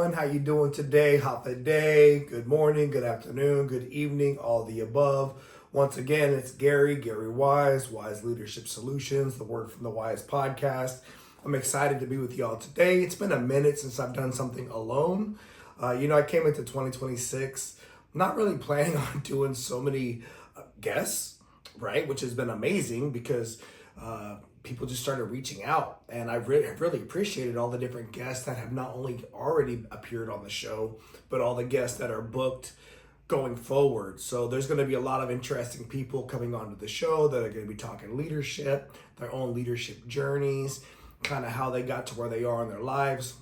everyone. How you doing today? How's the day? Good morning, good afternoon, good evening, all the above. Once again, it's Gary Wise, Wise Leadership Solutions, the Word from the Wise podcast. I'm excited to be with y'all today. It's been a minute since I've done something alone. I came into 2026 not really planning on doing so many guests, right? Which has been amazing because people just started reaching out, and I've really appreciated all the different guests that have not only already appeared on the show, but all the guests that are booked going forward. So there's going to be a lot of interesting people coming onto the show that are going to be talking leadership, their own leadership journeys, kind of how they got to where they are in their lives.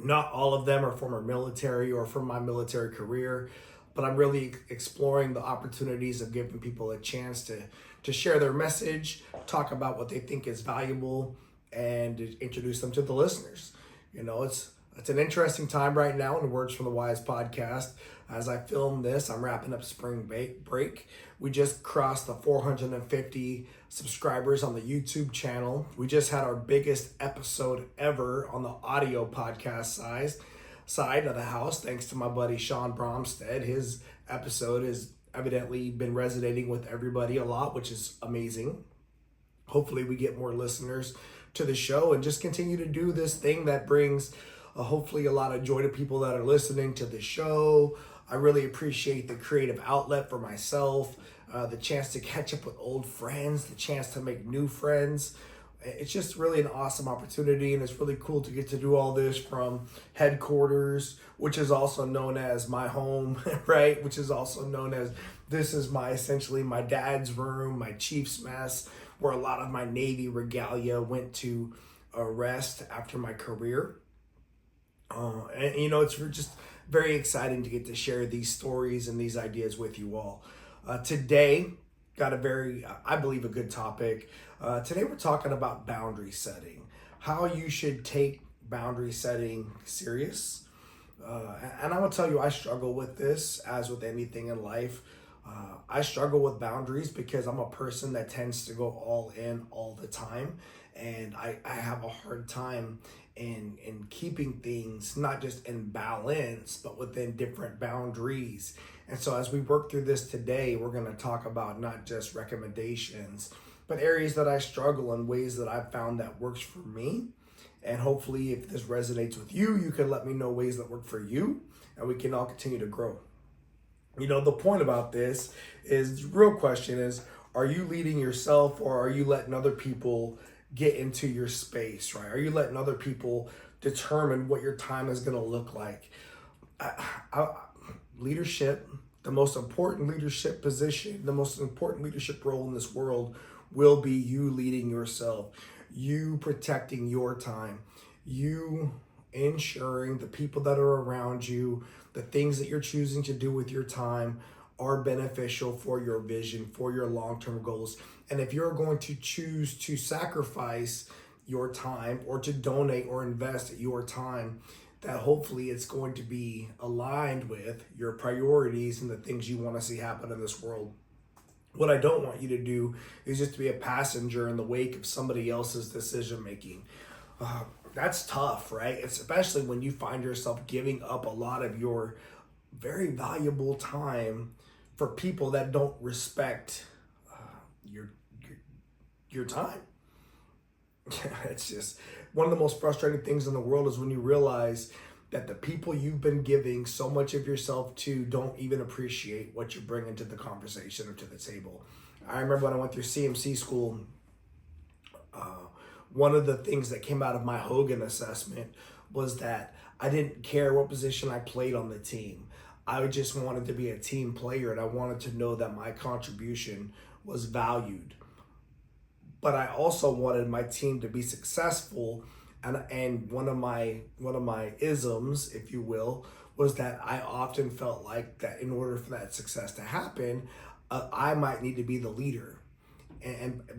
Not all of them are former military or from my military career, but I'm really exploring the opportunities of giving people a chance to share their message, talk about what they think is valuable, and introduce them to the listeners. It's an interesting time right now in the Words from the Wise podcast. As I film this, I'm wrapping up spring break. We just crossed the 450 subscribers on the YouTube channel. We just had our biggest episode ever on the audio podcast side of the house, thanks to my buddy Sean Bromstead. His episode has evidently been resonating with everybody a lot, which is amazing. Hopefully we get more listeners to the show and just continue to do this thing that brings hopefully a lot of joy to people that are listening to the show. I really appreciate the creative outlet for myself, the chance to catch up with old friends, the chance to make new friends. It's just really an awesome opportunity, and it's really cool to get to do all this from headquarters, which is also known as my home, right? Which is also known as, this is essentially my dad's room, my chief's mess, where a lot of my Navy regalia went to rest after my career. It's just very exciting to get to share these stories and these ideas with you all. Today, got a very, I believe, a good topic. Today we're talking about boundary setting, how you should take boundary setting serious. And I'm gonna tell you, I struggle with this, as with anything in life. I struggle with boundaries because I'm a person that tends to go all in all the time. And I have a hard time in keeping things not just in balance, but within different boundaries. And so as we work through this today, we're going to talk about not just recommendations, but areas that I struggle and ways that I've found that works for me. And hopefully if this resonates with you, you can let me know ways that work for you, and we can all continue to grow. The point about this is, the real question is, are you leading yourself, or are you letting other people get into your space, right? Are you letting other people determine what your time is going to look like? Leadership, the most important leadership position, the most important leadership role in this world will be you leading yourself, you protecting your time, you ensuring the people that are around you, the things that you're choosing to do with your time are beneficial for your vision, for your long-term goals. And if you're going to choose to sacrifice your time or to donate or invest your time, that hopefully it's going to be aligned with your priorities and the things you want to see happen in this world. What I don't want you to do is just to be a passenger in the wake of somebody else's decision making. That's tough, right? Especially when you find yourself giving up a lot of your very valuable time for people that don't respect your time. It's just one of the most frustrating things in the world is when you realize that the people you've been giving so much of yourself to don't even appreciate what you're bringing to the conversation or to the table. I remember when I went through CMC school, one of the things that came out of my Hogan assessment was that I didn't care what position I played on the team. I just wanted to be a team player, and I wanted to know that my contribution was valued. But I also wanted my team to be successful, and one of my isms, if you will, was that I often felt like that in order for that success to happen, I might need to be the leader.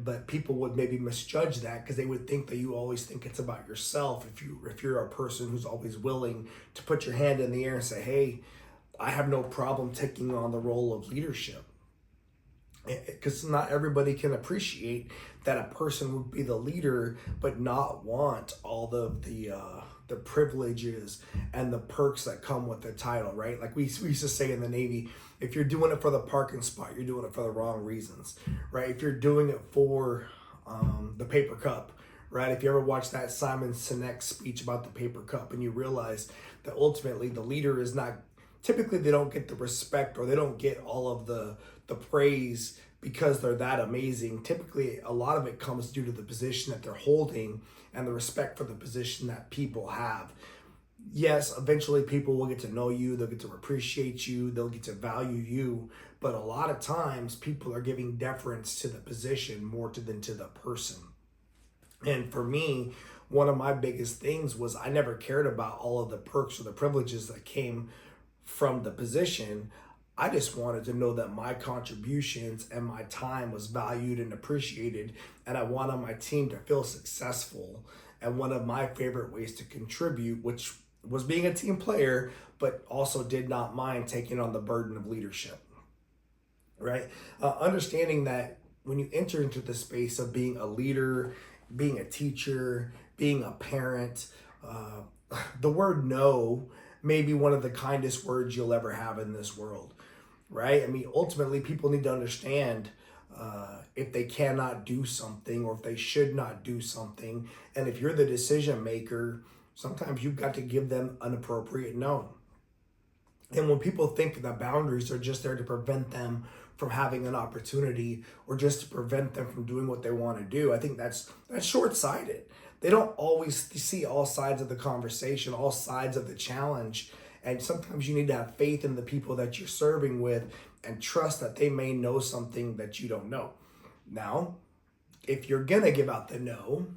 But people would maybe misjudge that because they would think that you always think it's about yourself. If you're a person who's always willing to put your hand in the air and say, hey, I have no problem taking on the role of leadership. because not everybody can appreciate that a person would be the leader but not want all the privileges and the perks that come with the title, right? Like we used to say in the Navy, if you're doing it for the parking spot, you're doing it for the wrong reasons, right? If you're doing it for the paper cup, right? If you ever watch that Simon Sinek speech about the paper cup and you realize that ultimately the leader is not, typically they don't get the respect or they don't get all of the praise because they're that amazing. Typically, a lot of it comes due to the position that they're holding and the respect for the position that people have. Yes, eventually people will get to know you, they'll get to appreciate you, they'll get to value you, but a lot of times people are giving deference to the position more than to the person. And for me, one of my biggest things was I never cared about all of the perks or the privileges that came from the position. I just wanted to know that my contributions and my time was valued and appreciated, and I wanted my team to feel successful. And one of my favorite ways to contribute, which was being a team player, but also did not mind taking on the burden of leadership, right? Understanding that when you enter into the space of being a leader, being a teacher, being a parent, the word no may be one of the kindest words you'll ever have in this world, right? I mean, ultimately, people need to understand if they cannot do something or if they should not do something. And if you're the decision maker, sometimes you've got to give them an appropriate no. And when people think that boundaries are just there to prevent them from having an opportunity or just to prevent them from doing what they want to do, I think that's short-sighted. They don't always see all sides of the conversation, all sides of the challenge. And sometimes you need to have faith in the people that you're serving with and trust that they may know something that you don't know. Now, if you're going to give out the no,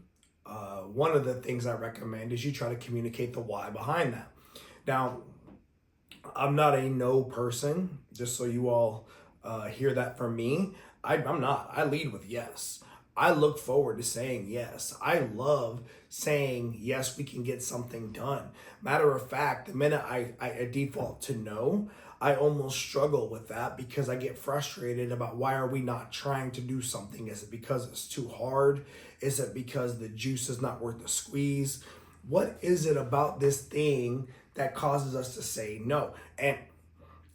one of the things I recommend is you try to communicate the why behind that. Now, I'm not a no person, just so you all hear that from me. I'm not. I lead with yes. I look forward to saying yes. I love saying yes, we can get something done. Matter of fact, the minute I default to no, I almost struggle with that because I get frustrated about why are we not trying to do something? Is it because it's too hard? Is it because the juice is not worth the squeeze? What is it about this thing that causes us to say no? And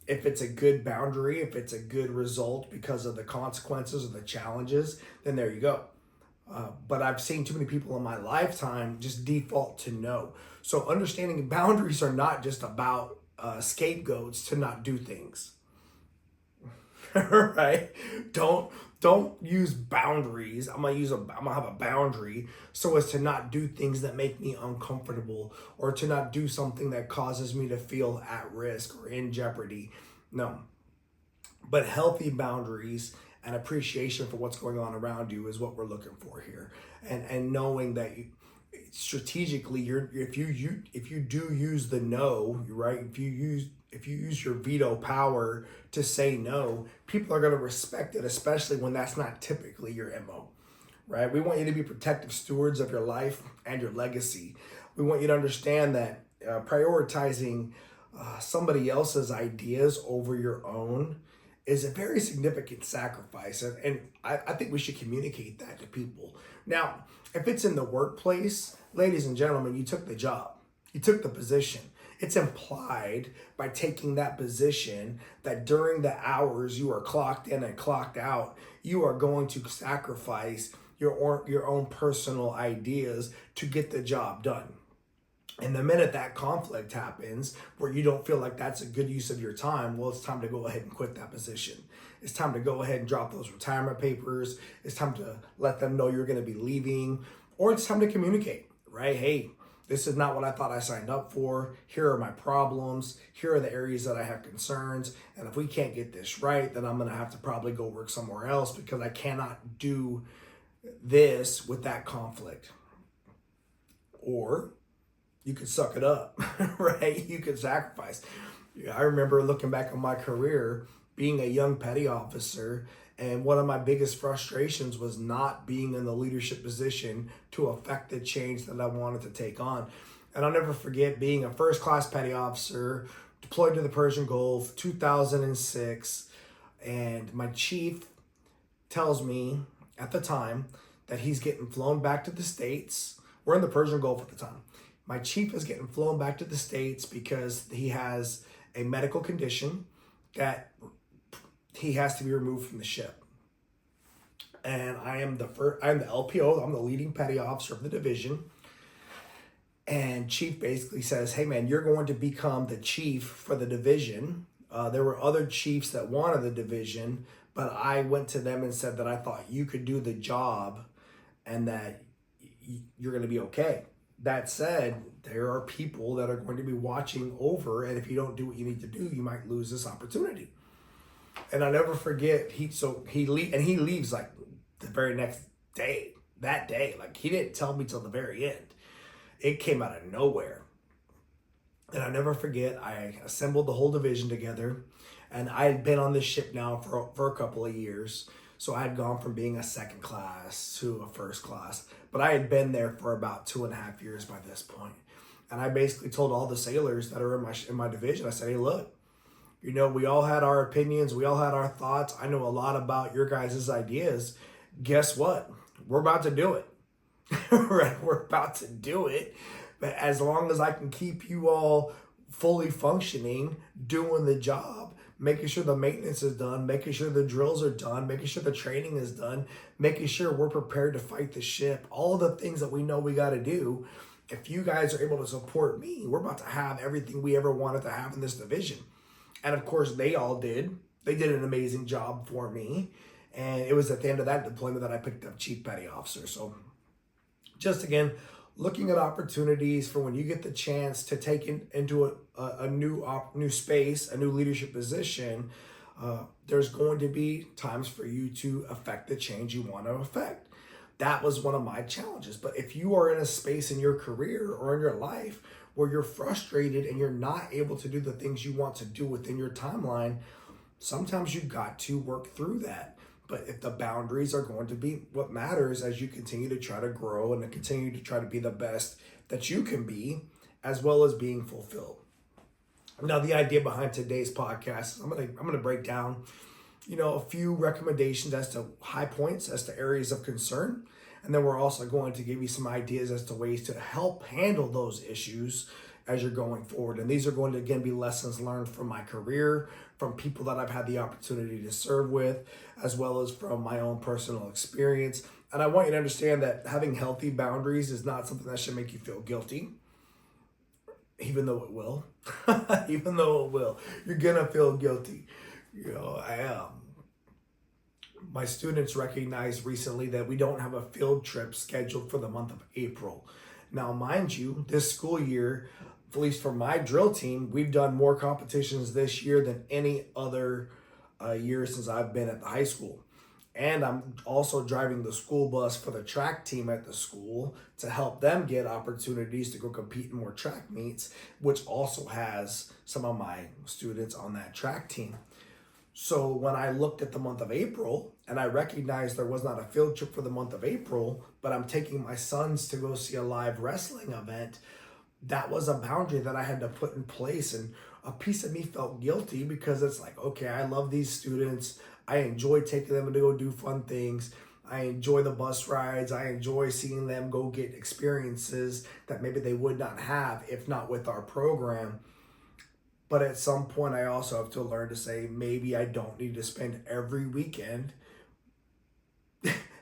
if it's a good boundary, if it's a good result because of the consequences or the challenges, then there you go. But I've seen too many people in my lifetime just default to no. So understanding boundaries are not just about scapegoats to not do things, right? Don't use boundaries. I'm gonna have a boundary so as to not do things that make me uncomfortable or to not do something that causes me to feel at risk or in jeopardy. No. But healthy boundaries and appreciation for what's going on around you is what we're looking for here. And knowing that strategically if you do use the no, right? If you use your veto power to say no, people are going to respect it, especially when that's not typically your MO, right? We want you to be protective stewards of your life and your legacy. We want you to understand that prioritizing somebody else's ideas over your own is a very significant sacrifice. And I think we should communicate that to people. Now, if it's in the workplace, ladies and gentlemen, you took the job, you took the position. It's implied by taking that position that during the hours you are clocked in and clocked out, you are going to sacrifice your own personal ideas to get the job done. And the minute that conflict happens where you don't feel like that's a good use of your time, well, it's time to go ahead and quit that position. It's time to go ahead and drop those retirement papers. It's time to let them know you're going to be leaving, or it's time to communicate, right? Hey, this is not what I thought I signed up for. Here are my problems. Here are the areas that I have concerns. And if we can't get this right, then I'm going to have to probably go work somewhere else because I cannot do this with that conflict. Or you could suck it up, right? You could sacrifice. I remember looking back on my career, being a young petty officer, and one of my biggest frustrations was not being in the leadership position to affect the change that I wanted to take on. And I'll never forget being a first-class petty officer, deployed to the Persian Gulf, 2006, and my chief tells me at the time that he's getting flown back to the States. We're in the Persian Gulf at the time. My chief is getting flown back to the States because he has a medical condition that he has to be removed from the ship. And I'm the LPO, I'm the leading petty officer of the division. And chief basically says, hey man, you're going to become the chief for the division. There were other chiefs that wanted the division, but I went to them and said that I thought you could do the job and that you're going to be okay. That said, there are people that are going to be watching over, and if you don't do what you need to do, you might lose this opportunity. And I'll never forget, he leaves like the very next day, that day. Like, he didn't tell me till the very end. It came out of nowhere. And I'll never forget, I assembled the whole division together, and I had been on this ship now for a couple of years. So I had gone from being a second class to a first class, but I had been there for about 2.5 years by this point. And I basically told all the sailors that are in my division, I said, hey, look, you know, we all had our opinions. We all had our thoughts. I know a lot about your guys' ideas. Guess what? We're about to do it. We're about to do it. But as long as I can keep you all fully functioning, doing the job, making sure the maintenance is done, making sure the drills are done, making sure the training is done, making sure we're prepared to fight the ship, all of the things that we know we got to do. If you guys are able to support me, we're about to have everything we ever wanted to have in this division. And of course, they all did. They did an amazing job for me. And it was at the end of that deployment that I picked up Chief Petty Officer. So just again, looking at opportunities for when you get the chance to take into a new space, a new leadership position, there's going to be times for you to affect the change you want to affect. That was one of my challenges. But if you are in a space in your career or in your life where you're frustrated and you're not able to do the things you want to do within your timeline, sometimes you've got to work through that. But if the boundaries are going to be what matters as you continue to try to grow and to continue to try to be the best that you can be, as well as being fulfilled. Now, the idea behind today's podcast is I'm gonna break down, a few recommendations as to high points, as to areas of concern. And then we're also going to give you some ideas as to ways to help handle those issues as you're going forward. And these are going to, again, be lessons learned from my career, from people that I've had the opportunity to serve with, as well as from my own personal experience. And I want you to understand that having healthy boundaries is not something that should make you feel guilty, even though it will. Even though it will. You're going to feel guilty. My students recognized recently that we don't have a field trip scheduled for the month of April. Now, mind you, this school year, at least for my drill team, we've done more competitions this year than any other year since I've been at the high school. And I'm also driving the school bus for the track team at the school to help them get opportunities to go compete in more track meets, which also has some of my students on that track team. So when I looked at the month of April and I recognized there was not a field trip for the month of April, but I'm taking my sons to go see a live wrestling event, that was a boundary that I had to put in place. And a piece of me felt guilty because it's like, okay, I love these students. I enjoy taking them to go do fun things. I enjoy the bus rides. I enjoy seeing them go get experiences that maybe they would not have if not with our program. But at some point, I also have to learn to say, maybe I don't need to spend every weekend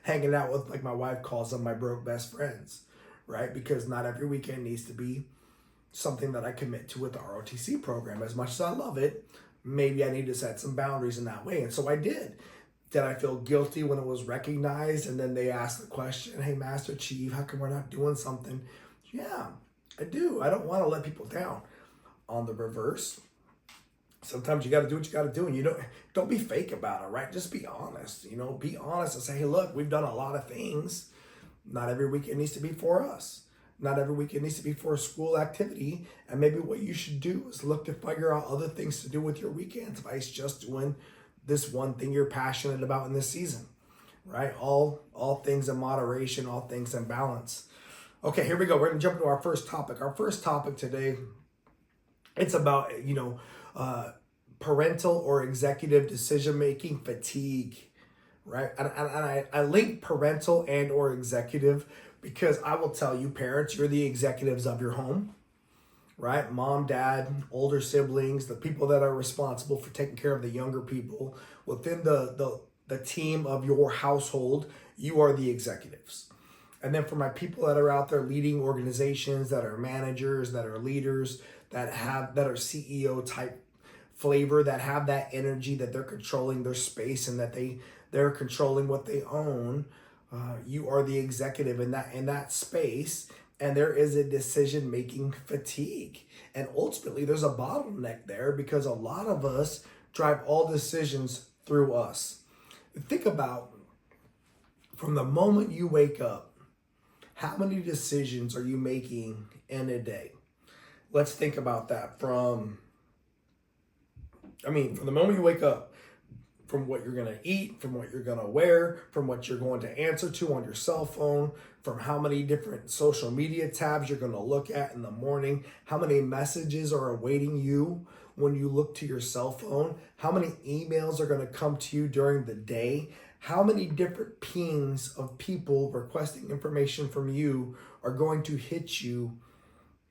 hanging out with, like my wife calls them, my broke best friends, right? Because not every weekend needs to be something that I commit to with the ROTC program. As much as I love it, maybe I need to set some boundaries in that way. And so I did. Did I feel guilty when it was recognized? And then they asked the question, hey, Master Chief, how come we're not doing something? Yeah, I do. I don't want to let people down. On the reverse, sometimes you got to do what you got to do, and don't be fake about it, right? Just be honest, be honest and say, hey, look, we've done a lot of things. Not every weekend needs to be for us. Not every weekend needs to be for a school activity. And maybe what you should do is look to figure out other things to do with your weekends, vice just doing this one thing you're passionate about in this season, right? All things in moderation, all things in balance. Okay, here we go. We're going to jump into our first topic. Our first topic today, it's about, parental or executive decision-making fatigue, right? And I link parental and or executive because I will tell you, parents, you're the executives of your home, right? Mom, dad, older siblings, the people that are responsible for taking care of the younger people within the team of your household, you are the executives. And then for my people that are out there leading organizations, that are managers, that are leaders, that are CEO type flavor, that have that energy, that they're controlling their space and that they're controlling what they own, you are the executive in that space. And there is a decision-making fatigue. And ultimately, there's a bottleneck there because a lot of us drive all decisions through us. Think about, from the moment you wake up, how many decisions are you making in a day? Let's think about that from the moment you wake up, from what you're going to eat, from what you're going to wear, from what you're going to answer to on your cell phone, from how many different social media tabs you're going to look at in the morning, how many messages are awaiting you when you look to your cell phone, how many emails are going to come to you during the day, how many different pings of people requesting information from you are going to hit you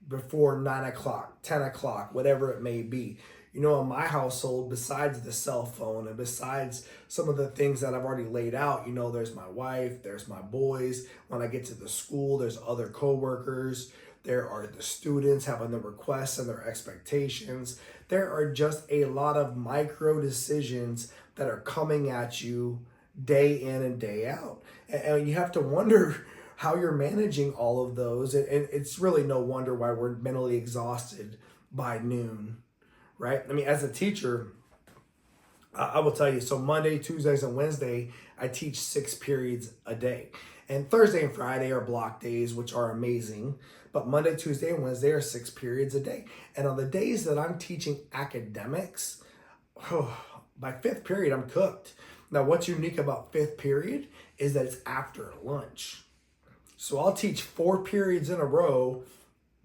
before 9 o'clock, 10 o'clock, whatever it may be. In my household, besides the cell phone and besides some of the things that I've already laid out, there's my wife, there's my boys. When I get to the school, there's other coworkers. There are the students having the requests and their expectations. There are just a lot of micro decisions that are coming at you day in and day out. And you have to wonder how you're managing all of those. And it's really no wonder why we're mentally exhausted by noon. Right? As a teacher, I will tell you, so Monday, Tuesdays, and Wednesday, I teach 6 periods a day. And Thursday and Friday are block days, which are amazing. But Monday, Tuesday, and Wednesday are 6 periods a day. And on the days that I'm teaching academics, by 5th period, I'm cooked. Now, what's unique about 5th period is that it's after lunch. So I'll teach 4 periods in a row,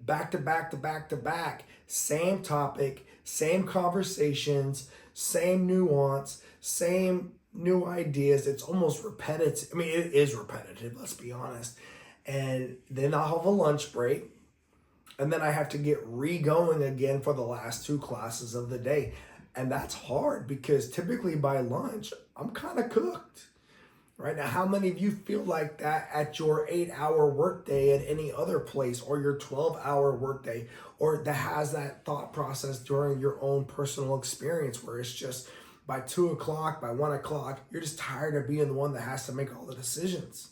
back to back to back to back, same topic, same conversations, same nuance, same new ideas. It's almost repetitive. It is repetitive, let's be honest. And then I'll have a lunch break. And then I have to get re-going again for the last 2 classes of the day. And that's hard because typically by lunch, I'm kind of cooked. Right now, how many of you feel like that at your 8-hour workday at any other place, or your 12-hour workday, or that has that thought process during your own personal experience where it's just by 2 o'clock, by 1 o'clock, you're just tired of being the one that has to make all the decisions.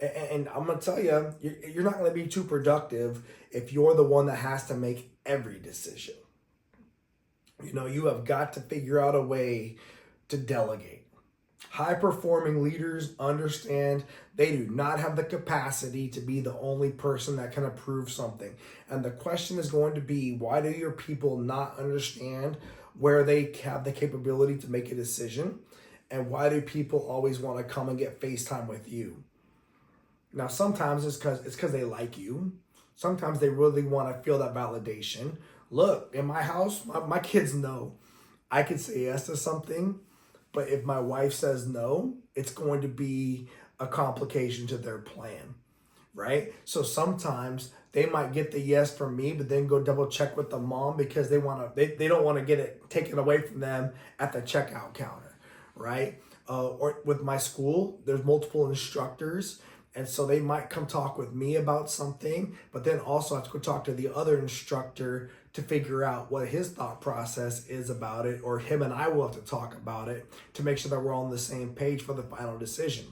And I'm going to tell you, you're not going to be too productive if you're the one that has to make every decision. You have got to figure out a way to delegate. High-performing leaders understand they do not have the capacity to be the only person that can approve something. And the question is going to be, why do your people not understand where they have the capability to make a decision? And why do people always want to come and get FaceTime with you? Now, sometimes it's because they like you. Sometimes they really want to feel that validation. Look, in my house, my kids know I could say yes to something, but if my wife says no, it's going to be a complication to their plan, right? So sometimes they might get the yes from me, but then go double check with the mom because they don't want to get it taken away from them at the checkout counter, right? Or with my school, there's multiple instructors. And so they might come talk with me about something, but then also have to go talk to the other instructor to figure out what his thought process is about it, or him and I will have to talk about it to make sure that we're all on the same page for the final decision.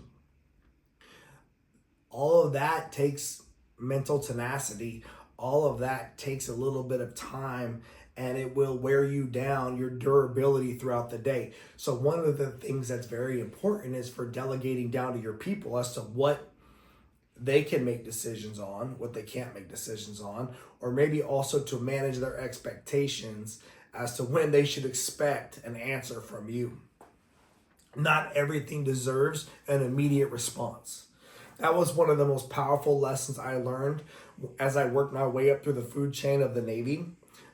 All of that takes mental tenacity. All of that takes a little bit of time, and it will wear you down, your durability throughout the day. So one of the things that's very important is for delegating down to your people as to what they can make decisions on, what they can't make decisions on, or maybe also to manage their expectations as to when they should expect an answer from you. Not everything deserves an immediate response. That was one of the most powerful lessons I learned as I worked my way up through the food chain of the Navy.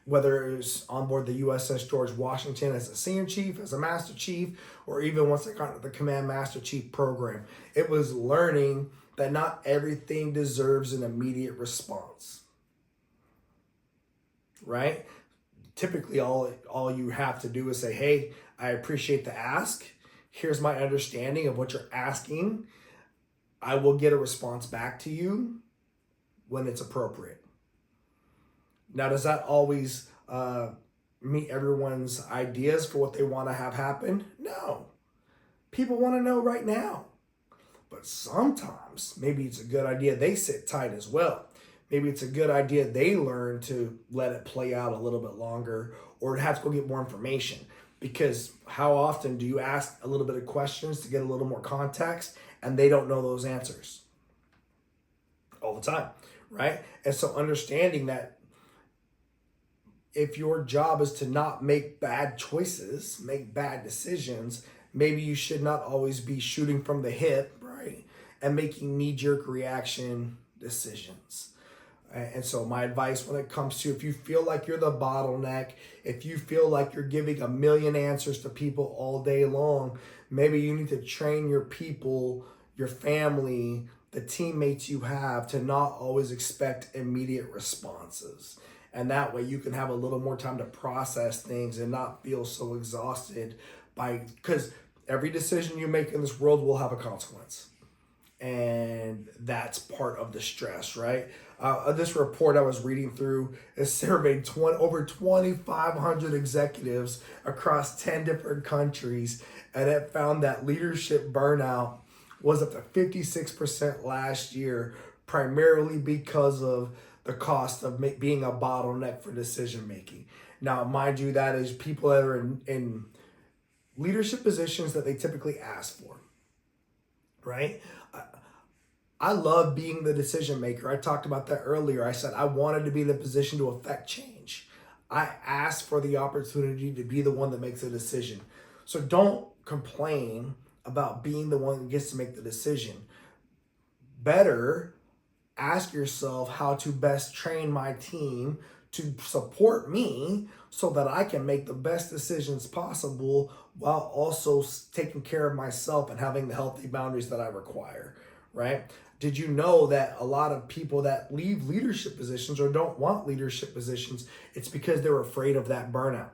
whether it was on board the USS George Washington as a senior chief, as a master chief, or even once I got into the command master chief program. It was learning that not everything deserves an immediate response, right? Typically, all you have to do is say, hey, I appreciate the ask. Here's my understanding of what you're asking. I will get a response back to you when it's appropriate. Now, does that always meet everyone's ideas for what they want to have happen? No. People want to know right now. But sometimes, maybe it's a good idea they sit tight as well. Maybe it's a good idea they learn to let it play out a little bit longer, or have to go get more information. Because how often do you ask a little bit of questions to get a little more context and they don't know those answers? All the time, right? And so understanding that if your job is to not make bad choices, make bad decisions, maybe you should not always be shooting from the hip, right? And making knee-jerk reaction decisions. And so my advice when it comes to, if you feel like you're the bottleneck, if you feel like you're giving a million answers to people all day long, maybe you need to train your people, your family, the teammates you have to not always expect immediate responses. And that way you can have a little more time to process things and not feel so exhausted because every decision you make in this world will have a consequence. And that's part of the stress, right? This report I was reading through is surveyed over 2,500 executives across 10 different countries, and it found that leadership burnout was up to 56% last year, primarily because of the cost of being a bottleneck for decision making. Now, mind you, that is people that are in leadership positions that they typically ask for, right? I love being the decision maker. I talked about that earlier. I said I wanted to be in the position to affect change. I asked for the opportunity to be the one that makes a decision. So don't complain about being the one that gets to make the decision. Better ask yourself how to best train my team to support me so that I can make the best decisions possible while also taking care of myself and having the healthy boundaries that I require, right? Did you know that a lot of people that leave leadership positions or don't want leadership positions, it's because they're afraid of that burnout,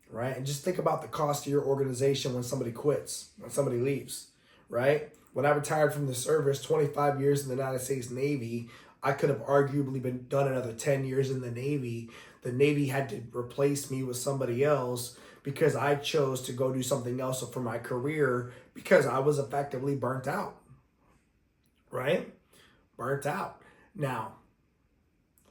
right? And just think about the cost to your organization when somebody quits, when somebody leaves, right? When I retired from the service, 25 years in the United States Navy, I could have arguably been done another 10 years in the Navy. The Navy had to replace me with somebody else because I chose to go do something else for my career because I was effectively burnt out, right? Burnt out. Now,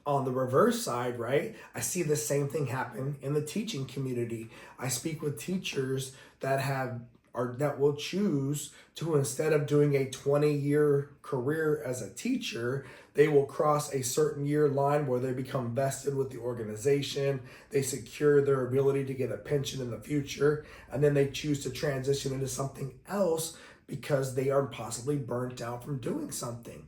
on the reverse side, right, I see the same thing happen in the teaching community. I speak with teachers that will choose to, instead of doing a 20-year career as a teacher, they will cross a certain year line where they become vested with the organization. They secure their ability to get a pension in the future, and then they choose to transition into something else because they are possibly burnt out from doing something.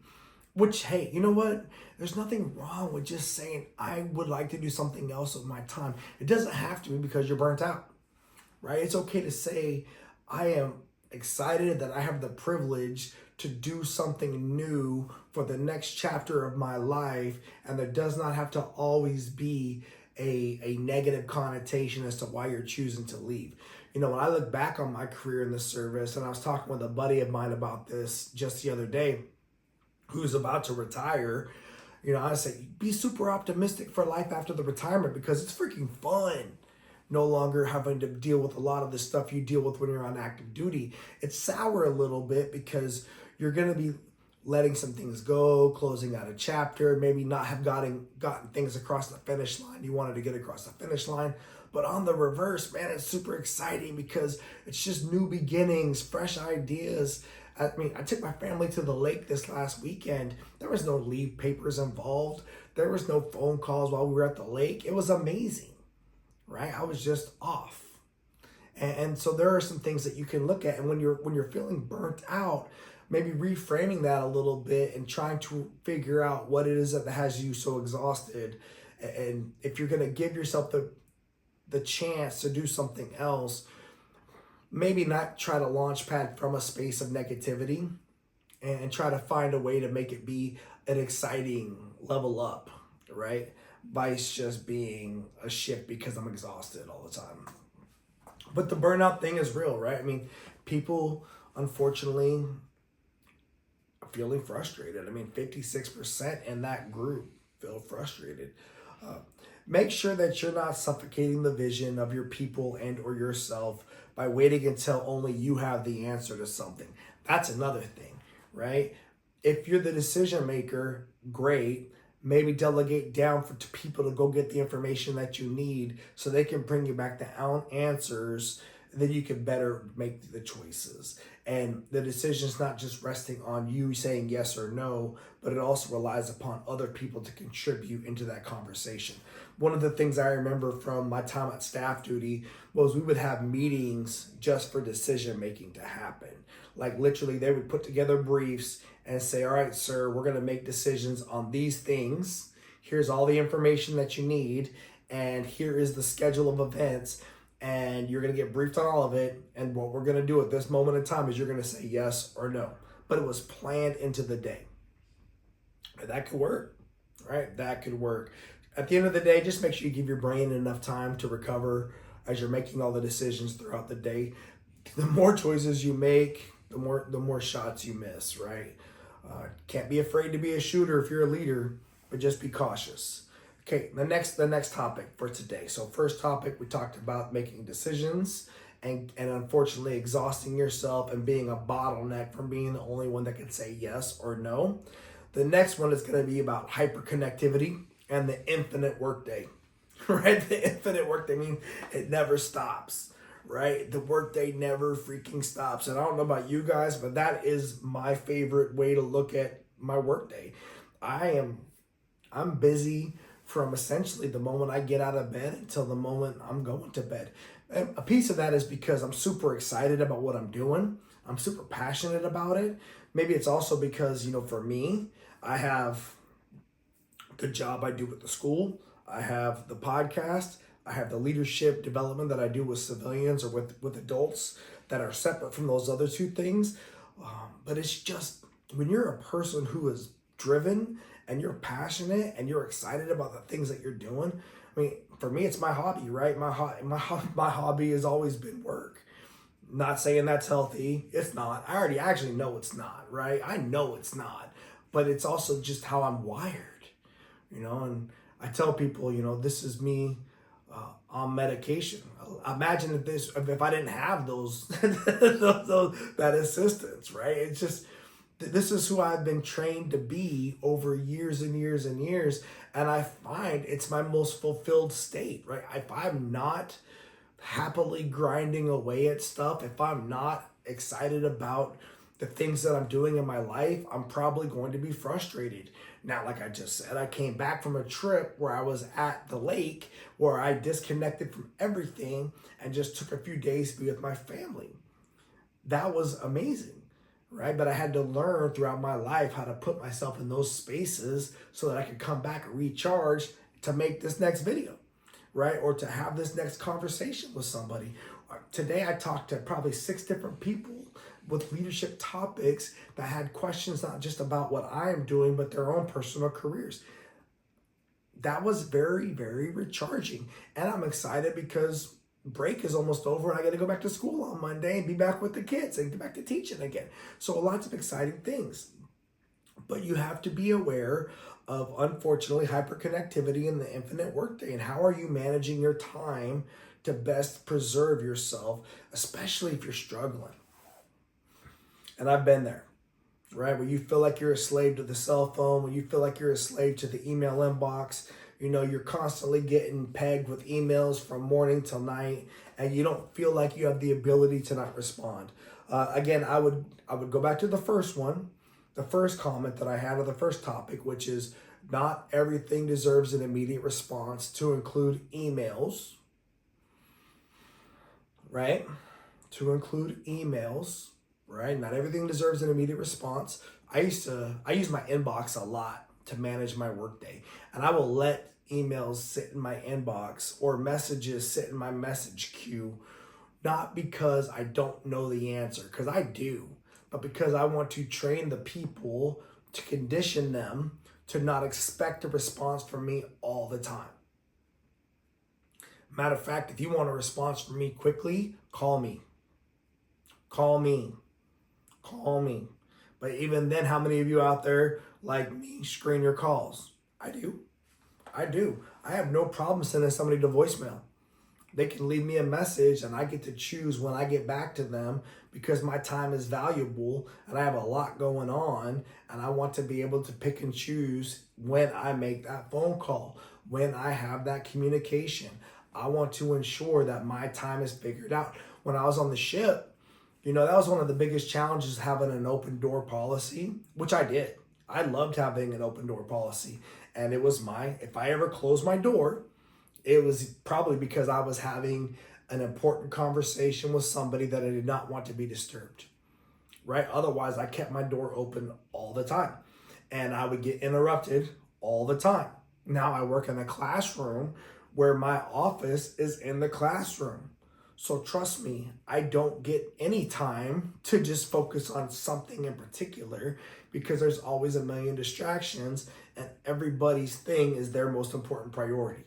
Which, hey, you know what? There's nothing wrong with just saying, I would like to do something else with my time. It doesn't have to be because you're burnt out, right? It's okay to say, I am excited that I have the privilege to do something new for the next chapter of my life, and there does not have to always be a negative connotation as to why you're choosing to leave. You know, when I look back on my career in the service, and I was talking with a buddy of mine about this just the other day, who's about to retire, you know, I say, be super optimistic for life after the retirement because it's freaking fun. No longer having to deal with a lot of the stuff you deal with when you're on active duty. It's sour a little bit because you're going to be letting some things go, closing out a chapter, maybe not have gotten things across the finish line you wanted to get across the finish line. But on the reverse, man, it's super exciting because it's just new beginnings, fresh ideas. I mean, I took my family to the lake this last weekend. There was no leave papers involved. There was no phone calls while we were at the lake. It was amazing, right? I was just off. And so there are some things that you can look at. And when you're feeling burnt out, maybe reframing that a little bit and trying to figure out what it is that has you so exhausted. And if you're going to give yourself the chance to do something else, maybe not try to launch pad from a space of negativity, and try to find a way to make it be an exciting level up, right? Vice just being a shift because I'm exhausted all the time. But the burnout thing is real, right? I mean, people, unfortunately, are feeling frustrated. I mean, 56% in that group feel frustrated. Make sure that you're not suffocating the vision of your people and or yourself by waiting until only you have the answer to something. That's another thing, right? If you're the decision maker, great. Maybe delegate down to people to go get the information that you need so they can bring you back the answers. Then you can better make the choices. And the decision's not just resting on you saying yes or no, but it also relies upon other people to contribute into that conversation. One of the things I remember from my time at staff duty was we would have meetings just for decision making to happen. Like literally they would put together briefs and say, all right, sir, we're going to make decisions on these things. Here's all the information that you need. And here is the schedule of events. And you're going to get briefed on all of it. And what we're going to do at this moment in time is you're going to say yes or no. But it was planned into the day. And that could work, right? That could work. At the end of the day, just make sure you give your brain enough time to recover as you're making all the decisions throughout the day. The more choices you make, the more shots you miss, right? Can't be afraid to be a shooter if you're a leader, but just be cautious. Okay, the next topic for today. So first topic, we talked about making decisions and unfortunately exhausting yourself and being a bottleneck from being the only one that can say yes or no. The next one is going to be about hyperconnectivity and the infinite workday, right? The infinite workday means it never stops, right? The workday never freaking stops. And I don't know about you guys, but that is my favorite way to look at my workday. I'm busy from essentially the moment I get out of bed until the moment I'm going to bed. And a piece of that is because I'm super excited about what I'm doing. I'm super passionate about it. Maybe it's also because, for me, I have the job I do with the school. I have the podcast. I have the leadership development that I do with civilians or with adults that are separate from those other two things. But it's just when you're a person who is driven and you're passionate and you're excited about the things that you're doing. I mean, for me, it's my hobby, right? My hobby has always been work. Not saying that's healthy. It's not. I already actually know it's not, right? I know it's not. But it's also just how I'm wired, and I tell people, this is me on medication. Imagine if I didn't have those, that assistance, right? It's just, this is who I've been trained to be over years and years and years. And I find it's my most fulfilled state, right? If I'm not happily grinding away at stuff, if I'm not excited about the things that I'm doing in my life, I'm probably going to be frustrated. Now, like I just said, I came back from a trip where I was at the lake, where I disconnected from everything and just took a few days to be with my family. That was amazing, right? But I had to learn throughout my life how to put myself in those spaces so that I could come back and recharge to make this next video, right? Or to have this next conversation with somebody. Today, I talked to probably 6 different people with leadership topics that had questions not just about what I am doing, but their own personal careers. That was very, very recharging. And I'm excited because break is almost over and I got to go back to school on Monday and be back with the kids and get back to teaching again. So lots of exciting things. But you have to be aware of, unfortunately, hyperconnectivity and the infinite workday. And how are you managing your time to best preserve yourself, especially if you're struggling? And I've been there, right? Where you feel like you're a slave to the cell phone, when you feel like you're a slave to the email inbox, you're constantly getting pegged with emails from morning till night, and you don't feel like you have the ability to not respond. Again, I would go back to the first one, the first comment that I had, or the first topic, which is not everything deserves an immediate response, to include emails, right? To include emails. Right? Not everything deserves an immediate response. I use my inbox a lot to manage my workday, and I will let emails sit in my inbox or messages sit in my message queue, not because I don't know the answer, because I do, but because I want to train the people to condition them to not expect a response from me all the time. Matter of fact, if you want a response from me quickly, call me. Call me. Call me. But even then, how many of you out there like me screen your calls? I do. I have no problem sending somebody to voicemail. They can leave me a message and I get to choose when I get back to them because my time is valuable and I have a lot going on and I want to be able to pick and choose when I make that phone call, when I have that communication. I want to ensure that my time is figured out. When I was on the ship, that was one of the biggest challenges, having an open door policy, which I did. I loved having an open door policy. And it was if I ever closed my door, it was probably because I was having an important conversation with somebody that I did not want to be disturbed, right? Otherwise, I kept my door open all the time and I would get interrupted all the time. Now I work in a classroom where my office is in the classroom. So trust me, I don't get any time to just focus on something in particular because there's always a million distractions and everybody's thing is their most important priority,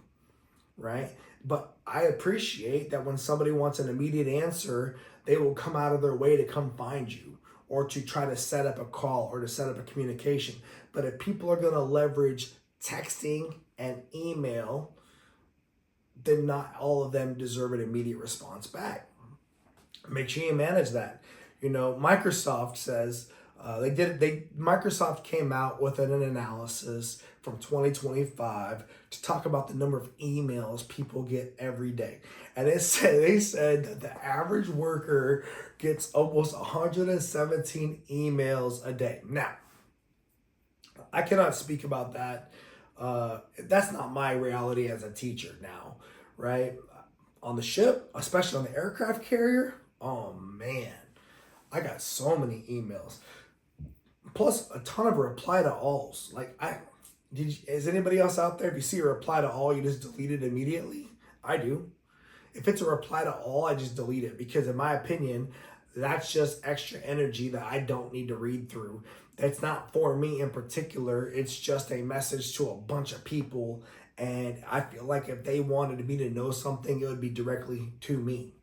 right? But I appreciate that when somebody wants an immediate answer, they will come out of their way to come find you or to try to set up a call or to set up a communication. But if people are going to leverage texting and email, then not all of them deserve an immediate response back. Make sure you manage that. Microsoft says Microsoft came out with an analysis from 2025 to talk about the number of emails people get every day. And they said that the average worker gets almost 117 emails a day. Now, I cannot speak about that. That's not my reality as a teacher now, right? On the ship, especially on the aircraft carrier, oh man, I got so many emails. Plus a ton of reply to alls. Is anybody else out there? If you see a reply to all, you just delete it immediately? I do. If it's a reply to all, I just delete it because in my opinion, that's just extra energy that I don't need to read through. That's not for me in particular. It's just a message to a bunch of people. And I feel like if they wanted me to know something, it would be directly to me.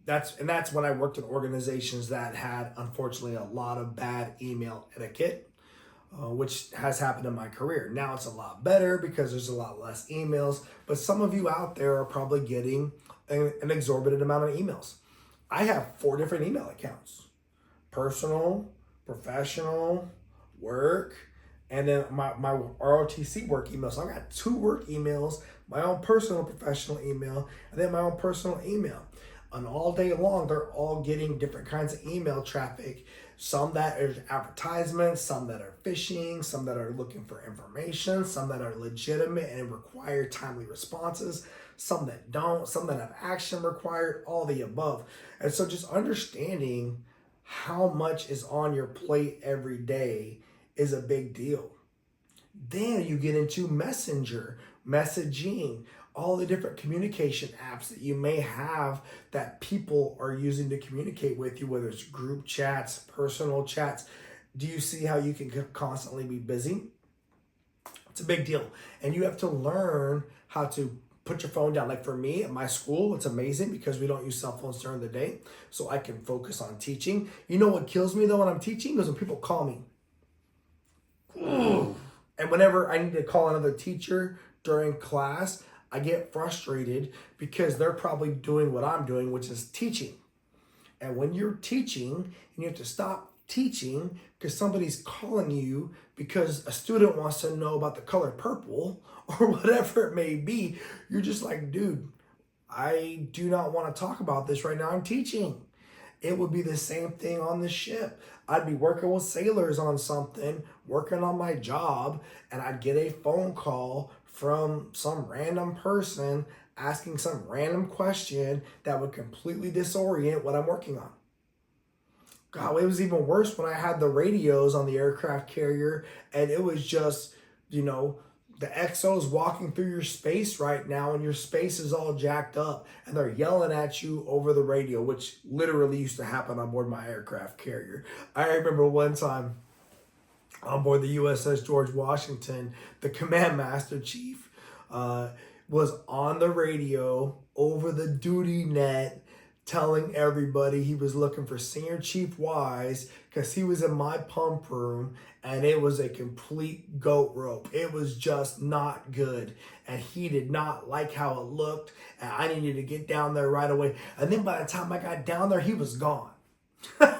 That's when I worked in organizations that had, unfortunately, a lot of bad email etiquette, which has happened in my career. Now it's a lot better because there's a lot less emails, but some of you out there are probably getting an exorbitant amount of emails. I have 4 different email accounts: personal, professional, work, and then my ROTC work email. So I got 2 work emails, my own personal professional email, and then my own personal email. And all day long, they're all getting different kinds of email traffic. Some that are advertisements, some that are phishing, some that are looking for information, some that are legitimate and require timely responses, some that don't, some that have action required, all the above. And so just understanding how much is on your plate every day is a big deal. Then you get into Messenger, messaging, all the different communication apps that you may have that people are using to communicate with you, whether it's group chats, personal chats. Do you see how you can constantly be busy? It's a big deal. And you have to learn how to put your phone down. Like for me at my school, it's amazing because we don't use cell phones during the day. So I can focus on teaching. You know what kills me though when I'm teaching is when people call me. Ooh. And whenever I need to call another teacher during class, I get frustrated because they're probably doing what I'm doing, which is teaching. And when you're teaching and you have to stop teaching because somebody's calling you because a student wants to know about the color purple or whatever it may be, you're just like, dude, I do not want to talk about this right now. I'm teaching. It would be the same thing on the ship. I'd be working with sailors on something, working on my job, and I'd get a phone call from some random person asking some random question that would completely disorient what I'm working on. God, it was even worse when I had the radios on the aircraft carrier and it was just you know, the XO's walking through your space right now and your space is all jacked up and they're yelling at you over the radio, which literally used to happen on board my aircraft carrier. I remember one time on board the USS George Washington, the command master chief was on the radio over the duty net telling everybody he was looking for Senior Chief Wise because he was in my pump room and it was a complete goat rope. It was just not good. And he did not like how it looked. And I needed to get down there right away. And then by the time I got down there, he was gone. And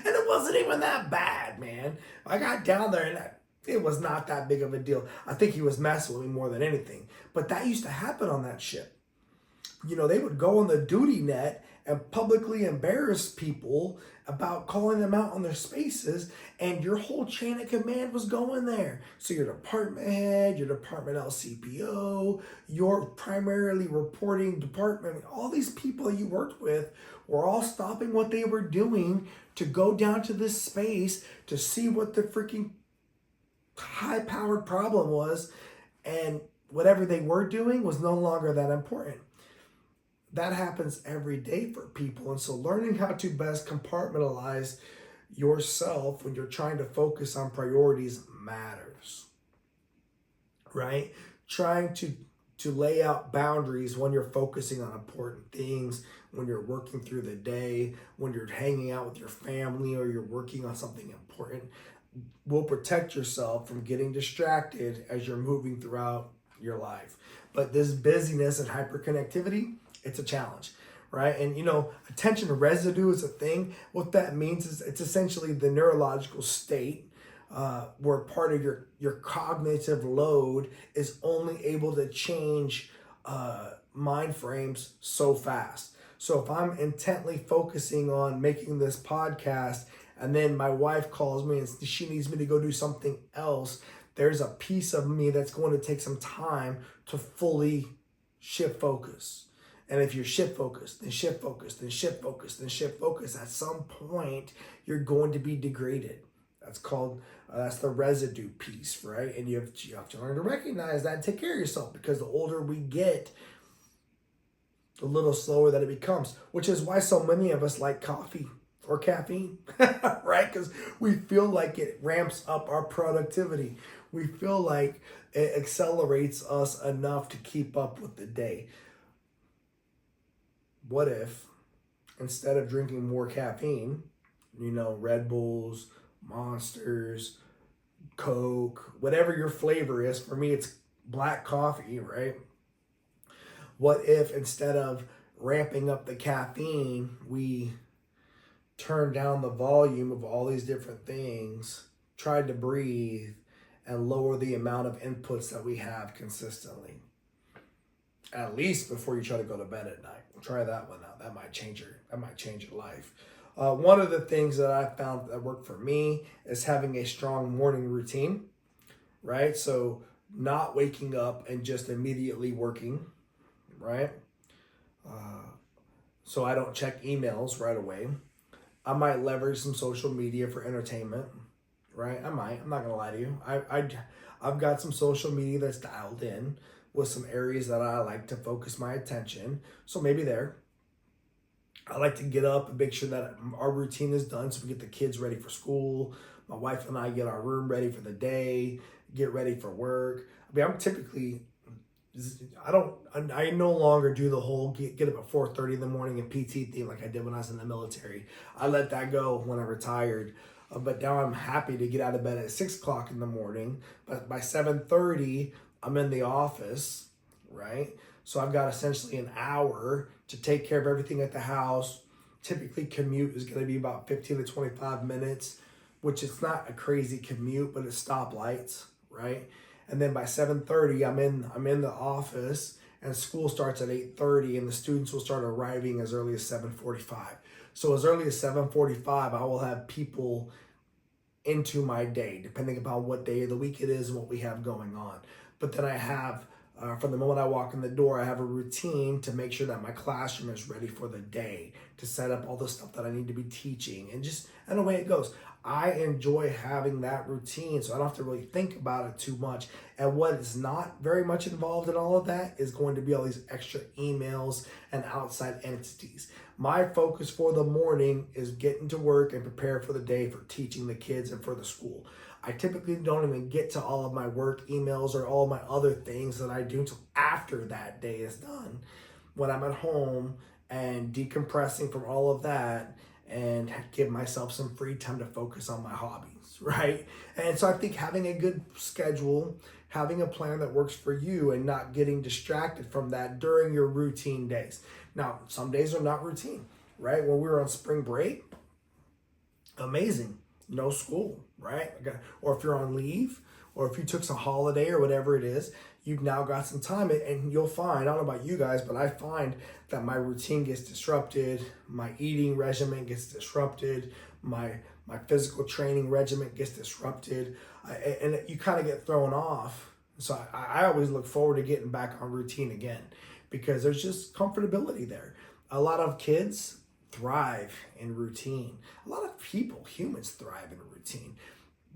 it wasn't even that bad, man. I got down there and it was not that big of a deal. I think he was messing with me more than anything. But that used to happen on that ship. You know, they would go on the duty net and publicly embarrass people about calling them out on their spaces, and your whole chain of command was going there. So your department head, your department LCPO, your primarily reporting department, all these people you worked with were all stopping what they were doing to go down to this space to see what the freaking high-powered problem was, and whatever they were doing was no longer that important. That happens every day for people. And so learning how to best compartmentalize yourself when you're trying to focus on priorities matters, right? Trying to lay out boundaries when you're focusing on important things, when you're working through the day, when you're hanging out with your family or you're working on something important, will protect yourself from getting distracted as you're moving throughout your life. But this busyness and hyperconnectivity, it's a challenge, right? And, you know, attention residue is a thing. What that means is it's essentially the neurological state where part of your cognitive load is only able to change mind frames so fast. So if I'm intently focusing on making this podcast and then my wife calls me and she needs me to go do something else, there's a piece of me that's going to take some time to fully shift focus. And if you're shift focused, then shift focused, then shift focused, then shift focused, at some point you're going to be degraded. That's called, that's the residue piece, right? And you have to learn to recognize that and take care of yourself, because the older we get, the little slower that it becomes, which is why so many of us like coffee or caffeine, right? Because we feel like it ramps up our productivity. We feel like it accelerates us enough to keep up with the day. What if, instead of drinking more caffeine, you know, Red Bulls, Monsters, Coke, whatever your flavor is, for me it's black coffee, right? What if instead of ramping up the caffeine, we turn down the volume of all these different things, tried to breathe, and lower the amount of inputs that we have consistently? At least before you try to go to bed at night. Try that one out. That might change your life. One of the things that I found that worked for me is having a strong morning routine, right? So not waking up and just immediately working, right? So I don't check emails right away. I might leverage some social media for entertainment, right? I'm not gonna lie to you. I've got some social media that's dialed in with some areas that I like to focus my attention. So maybe there. I like to get up and make sure that our routine is done so we get the kids ready for school. My wife and I get our room ready for the day, get ready for work. I mean, I'm typically, I no longer do the whole get up at 4:30 in the morning and PT thing like I did when I was in the military. I let that go when I retired. But now I'm happy to get out of bed at 6 o'clock in the morning. But by 7:30, I'm in the office, right? So I've got essentially an hour to take care of everything at the house. Typically commute is going to be about 15 to 25 minutes, which is not a crazy commute, but it's stoplights, right? And then by 7:30, I'm in the office, and school starts at 8:30, and the students will start arriving as early as 7:45. So as early as 7:45, I will have people into my day, depending upon what day of the week it is and what we have going on. But then I have, from the moment I walk in the door, I have a routine to make sure that my classroom is ready for the day, to set up all the stuff that I need to be teaching, and the way it goes. I enjoy having that routine, so I don't have to really think about it too much. And what is not very much involved in all of that is going to be all these extra emails and outside entities. My focus for the morning is getting to work and prepare for the day for teaching the kids and for the school. I typically don't even get to all of my work emails or all of my other things that I do until after that day is done, when I'm at home and decompressing from all of that and give myself some free time to focus on my hobbies, right? And so I think having a good schedule, having a plan that works for you, and not getting distracted from that during your routine days. Now, some days are not routine, right? When we were on spring break, amazing, no school, right? Or if you're on leave, or if you took some holiday or whatever it is, you've now got some time, and you'll find, I don't know about you guys, but I find that my routine gets disrupted, my eating regimen gets disrupted, my physical training regimen gets disrupted, and you kind of get thrown off. So I always look forward to getting back on routine again, because there's just comfortability there. A lot of kids thrive in routine. A lot of people, humans, thrive in routine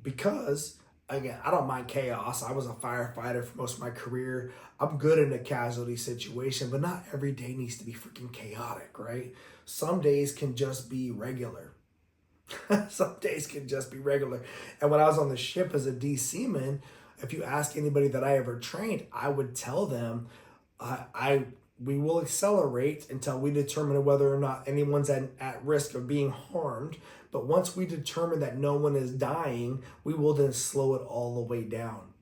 because, again, I don't mind chaos. I was a firefighter for most of my career. I'm good in a casualty situation, but not every day needs to be freaking chaotic, right? Some days can just be regular. Some days can just be regular. And when I was on the ship as a D-Seaman, if you ask anybody that I ever trained, I would tell them, we will accelerate until we determine whether or not anyone's at risk of being harmed. But once we determine that no one is dying, we will then slow it all the way down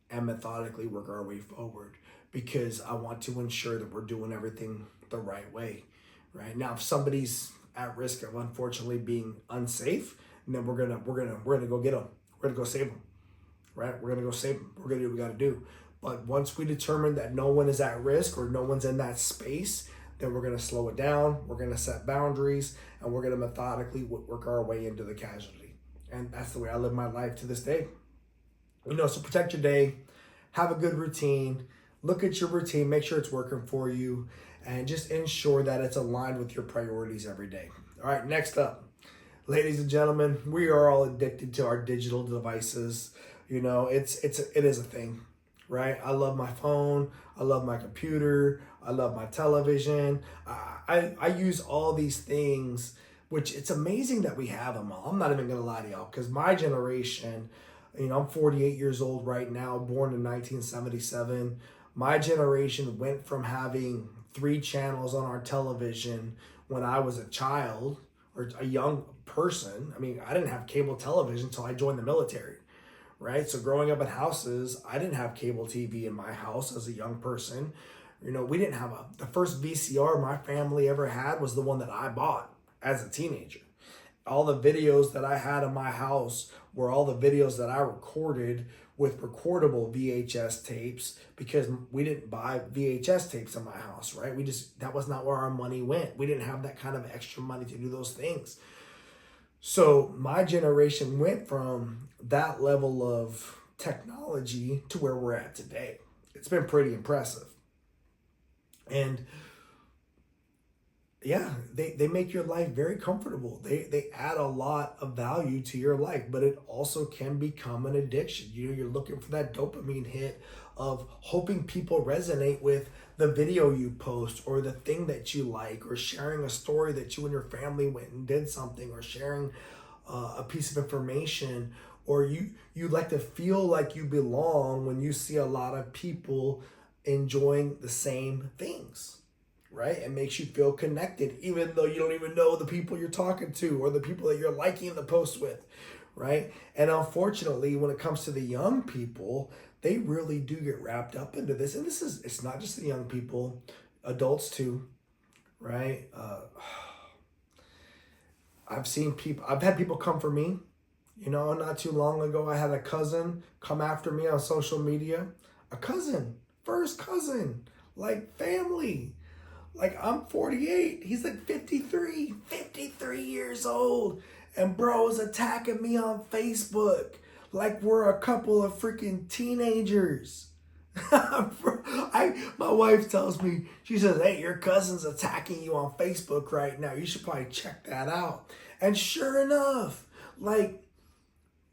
and methodically work our way forward, because I want to ensure that we're doing everything the right way, right? Now, if somebody's at risk of unfortunately being unsafe, then we're gonna go get them. We're gonna go save them, right? We're gonna go save them. We're gonna do what we gotta do. But once we determine that no one is at risk or no one's in that space, then we're going to slow it down, we're going to set boundaries, and we're going to methodically work our way into the casualty. And that's the way I live my life to this day. So protect your day, have a good routine, look at your routine, make sure it's working for you, and just ensure that it's aligned with your priorities every day. All right, next up, ladies and gentlemen, we are all addicted to our digital devices. It is a thing. Right? I love my phone. I love my computer. I love my television. I use all these things, which it's amazing that we have them all. I'm not even going to lie to y'all, because my generation, I'm 48 years old right now, born in 1977. My generation went from having 3 channels on our television when I was a child or a young person. I didn't have cable television until I joined the military. Right? So growing up in houses, I didn't have cable TV in my house as a young person. We didn't have the first VCR my family ever had was the one that I bought as a teenager. All the videos that I had in my house were all the videos that I recorded with recordable VHS tapes, because we didn't buy VHS tapes in my house, right? That was not where our money went. We didn't have that kind of extra money to do those things. So my generation went from that level of technology to where we're at today. It's been pretty impressive. And yeah, they make your life very comfortable. They add a lot of value to your life, but it also can become an addiction. You're looking for that dopamine hit of hoping people resonate with the video you post, or the thing that you like, or sharing a story that you and your family went and did something, or sharing a piece of information, or you like to feel like you belong when you see a lot of people enjoying the same things. Right? It makes you feel connected, even though you don't even know the people you're talking to or the people that you're liking the post with, right? And unfortunately, when it comes to the young people, they really do get wrapped up into this. And it's not just the young people, adults too, right? I've had people come for me. Not too long ago, I had a cousin come after me on social media. A cousin, first cousin, like family. Like, I'm 48, he's like 53 years old. And bro's attacking me on Facebook like we're a couple of freaking teenagers. My wife tells me, she says, hey, your cousin's attacking you on Facebook right now. You should probably check that out. And sure enough, like,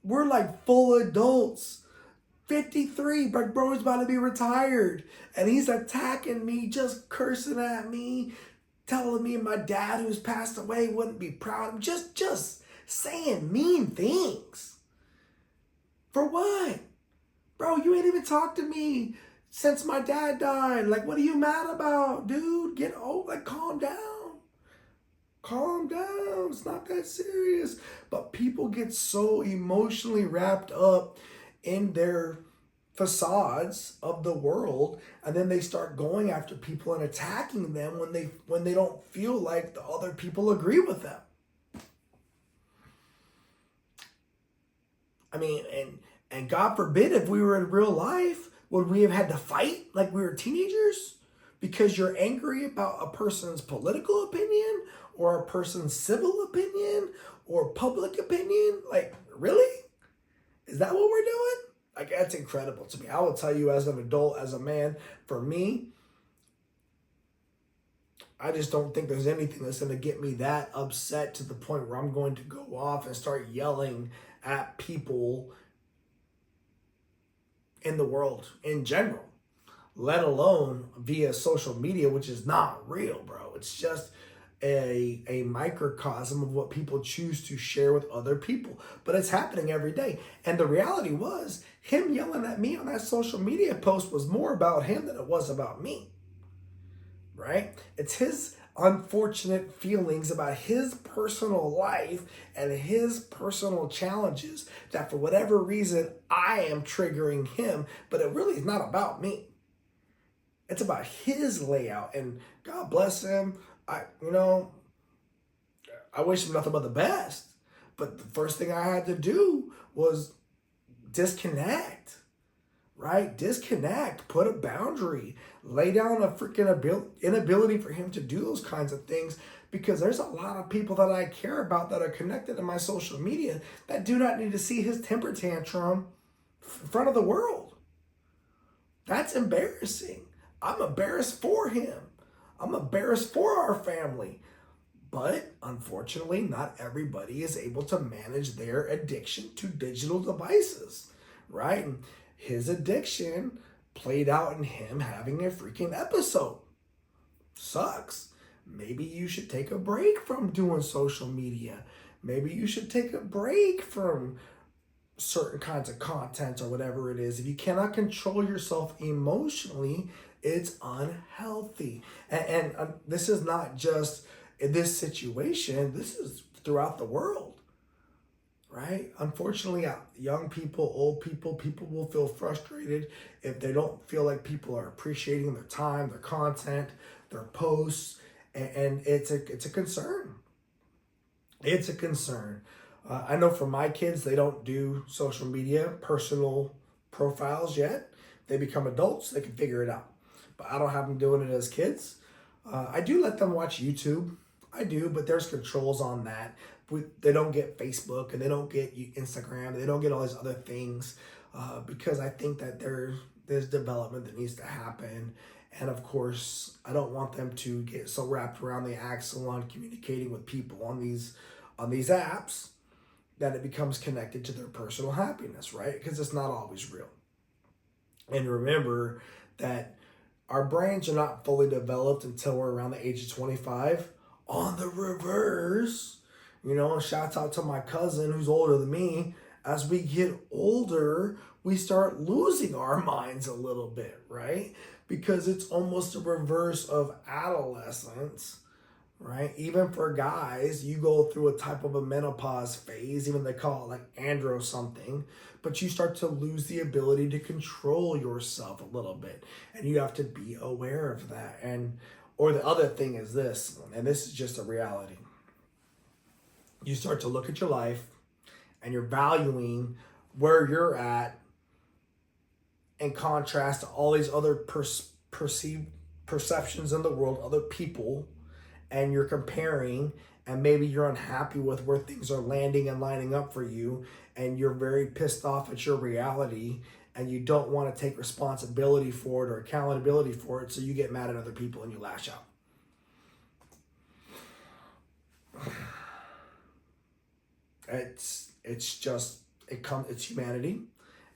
we're like full adults. 53, my bro's about to be retired. And he's attacking me, just cursing at me, telling me my dad who's passed away wouldn't be proud of him. Just saying mean things. For what? Bro, you ain't even talked to me since my dad died. Like, what are you mad about, dude? Get over, like, calm down. Calm down. It's not that serious. But people get so emotionally wrapped up in their facades of the world, and then they start going after people and attacking them when they don't feel like the other people agree with them. I mean, and God forbid if we were in real life, would we have had to fight like we were teenagers because you're angry about a person's political opinion or a person's civil opinion or public opinion? Like, really? Is that what we're doing? Like, that's incredible to me. I will tell you, as an adult, as a man, for me, I just don't think there's anything that's going to get me that upset to the point where I'm going to go off and start yelling at people in the world in general, let alone via social media, which is not real, bro. It's just a microcosm of what people choose to share with other people. But it's happening every day. And the reality was, him yelling at me on that social media post was more about him than it was about me. Right? It's his unfortunate feelings about his personal life and his personal challenges that for whatever reason I am triggering him, but it really is not about me. It's about his layout, and God bless him. I wish him nothing but the best. But the first thing I had to do was disconnect, right? Disconnect, put a boundary, lay down a freaking inability for him to do those kinds of things, because there's a lot of people that I care about that are connected to my social media that do not need to see his temper tantrum in front of the world. That's embarrassing. I'm embarrassed for him. I'm embarrassed for our family. But unfortunately, not everybody is able to manage their addiction to digital devices, right? And his addiction played out in him having a freaking episode. Sucks. Maybe you should take a break from doing social media. Maybe you should take a break from certain kinds of content or whatever it is. If you cannot control yourself emotionally, it's unhealthy. And this is not just in this situation, this is throughout the world, right? Unfortunately, young people, old people will feel frustrated if they don't feel like people are appreciating their time, their content, their posts, and it's a concern. It's a concern. I know for my kids, they don't do social media, personal profiles yet. They become adults, they can figure it out. But I don't have them doing it as kids. I do let them watch YouTube. I do, but there's controls on that. They don't get Facebook and they don't get Instagram. They don't get all these other things because I think that there's development that needs to happen. And of course, I don't want them to get so wrapped around the axle on communicating with people on these apps that it becomes connected to their personal happiness, right? Because it's not always real. And remember that our brains are not fully developed until we're around the age of 25. On the reverse, shouts out to my cousin who's older than me. As we get older, we start losing our minds a little bit, right? Because it's almost a reverse of adolescence, right? Even for guys, you go through a type of a menopause phase, even they call it like andro something, but you start to lose the ability to control yourself a little bit, and you have to be aware of that. Or the other thing is this, and this is just a reality. You start to look at your life and you're valuing where you're at in contrast to all these other perceived perceptions in the world, other people, and you're comparing, and maybe you're unhappy with where things are landing and lining up for you, and you're very pissed off at your reality, and you don't want to take responsibility for it or accountability for it, so you get mad at other people and you lash out. It's humanity.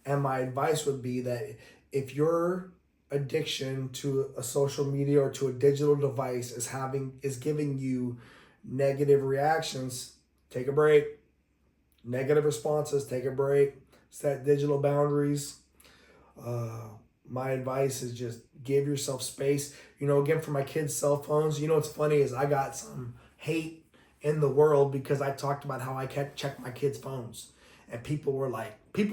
And my advice would be that if your addiction to a social media or to a digital device is giving you negative reactions, take a break. Negative responses, take a break. Set digital boundaries. My advice is just give yourself space. Again, for my kids' cell phones, what's funny is I got some hate in the world because I talked about how I can't check my kids' phones. And people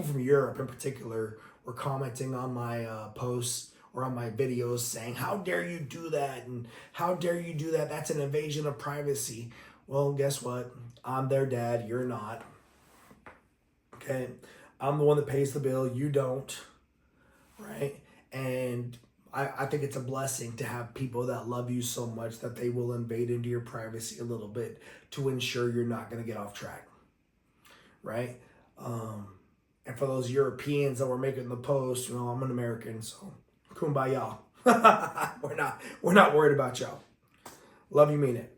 from Europe in particular were commenting on my posts or on my videos saying, how dare you do that? And how dare you do that? That's an invasion of privacy. Well, guess what? I'm their dad. You're not. Okay? I'm the one that pays the bill. You don't. Right? And I think it's a blessing to have people that love you so much that they will invade into your privacy a little bit to ensure you're not going to get off track. Right? And for those Europeans that were making the post, I'm an American, so kumbaya. We're not worried about y'all. Love you, mean it.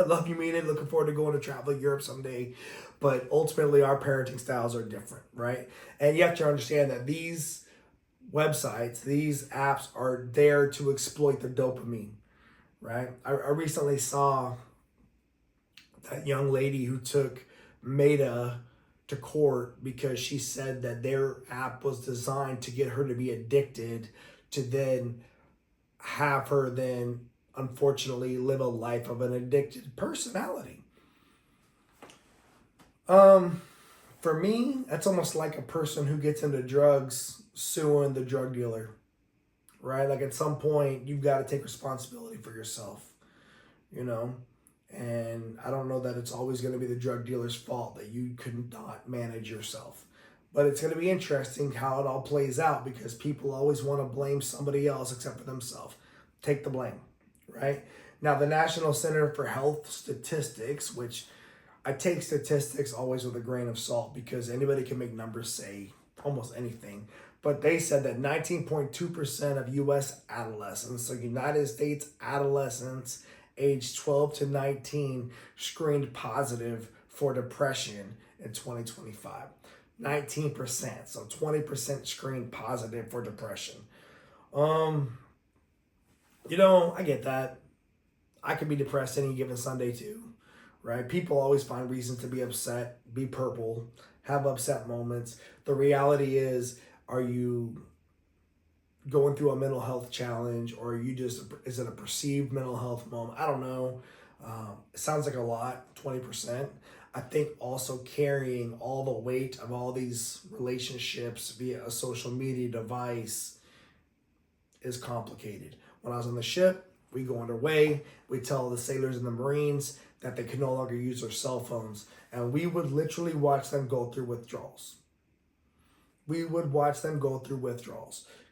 Love you, mean it. Looking forward to going to travel to Europe someday. But ultimately, our parenting styles are different, right? And you have to understand that these websites, these apps are there to exploit the dopamine, right? I recently saw that young lady who took Meta to court because she said that their app was designed to get her to be addicted to then have her then unfortunately live a life of an addicted personality. For me, that's almost like a person who gets into drugs suing the drug dealer, right? Like at some point you've got to take responsibility for yourself, and I don't know that it's always going to be the drug dealer's fault that you could not manage yourself. But it's going to be interesting how it all plays out because people always want to blame somebody else except for themselves. Take the blame, right? Now, the National Center for Health Statistics, which I take statistics always with a grain of salt because anybody can make numbers say almost anything. But they said that 19.2% of U.S. adolescents, so United States adolescents, aged 12 to 19 screened positive for depression in 2025. 19%, so 20% screened positive for depression. I get that. I could be depressed any given Sunday too, right? People always find reasons to be upset, be purple, have upset moments. The reality is, are you going through a mental health challenge, or is it a perceived mental health moment? I don't know. It sounds like a lot, 20%. I think also carrying all the weight of all these relationships via a social media device is complicated. When I was on the ship, we go underway, we tell the sailors and the Marines that they can no longer use their cell phones, and we would literally watch them go through withdrawals.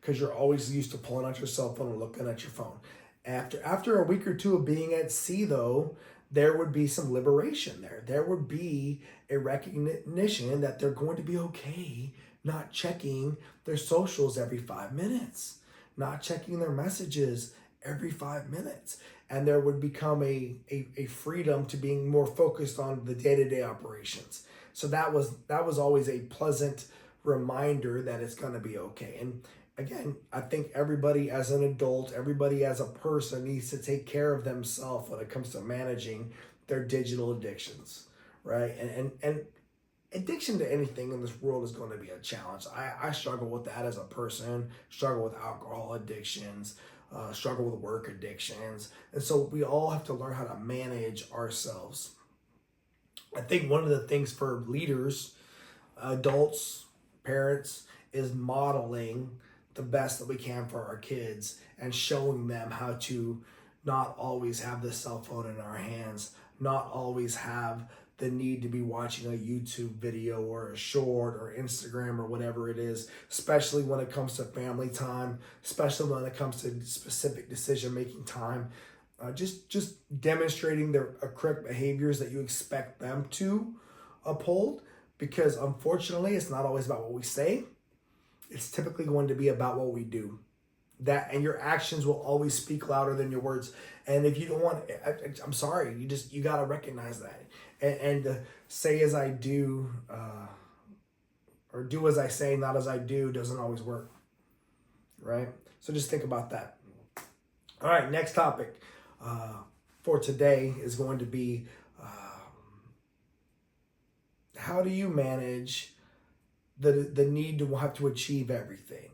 Because you're always used to pulling out your cell phone and looking at your phone. After a week or two of being at sea, though, there would be some liberation there. There would be a recognition that they're going to be okay not checking their socials every 5 minutes, not checking their messages every 5 minutes. And there would become a freedom to being more focused on the day-to-day operations. So that was always a pleasant reminder that it's going to be okay. And again, I think everybody as an adult, everybody as a person needs to take care of themselves when it comes to managing their digital addictions, right? And addiction to anything in this world is going to be a challenge. I struggle with that as a person, struggle with alcohol addictions, struggle with work addictions. And so we all have to learn how to manage ourselves. I think one of the things for leaders, adults, parents, is modeling the best that we can for our kids and showing them how to not always have the cell phone in our hands, not always have the need to be watching a YouTube video or a short or Instagram or whatever it is, especially when it comes to family time, especially when it comes to specific decision-making time. Just demonstrating their correct behaviors that you expect them to uphold, because unfortunately, it's not always about what we say. it's typically going to be about what we do. That, and your actions will always speak louder than your words. And if you don't want, I'm sorry, you got to recognize that. And say as I do, or do as I say, not as I do, doesn't always work, right? So just think about that. All right, next topic for today is going to be how do you manage the need to have to achieve everything,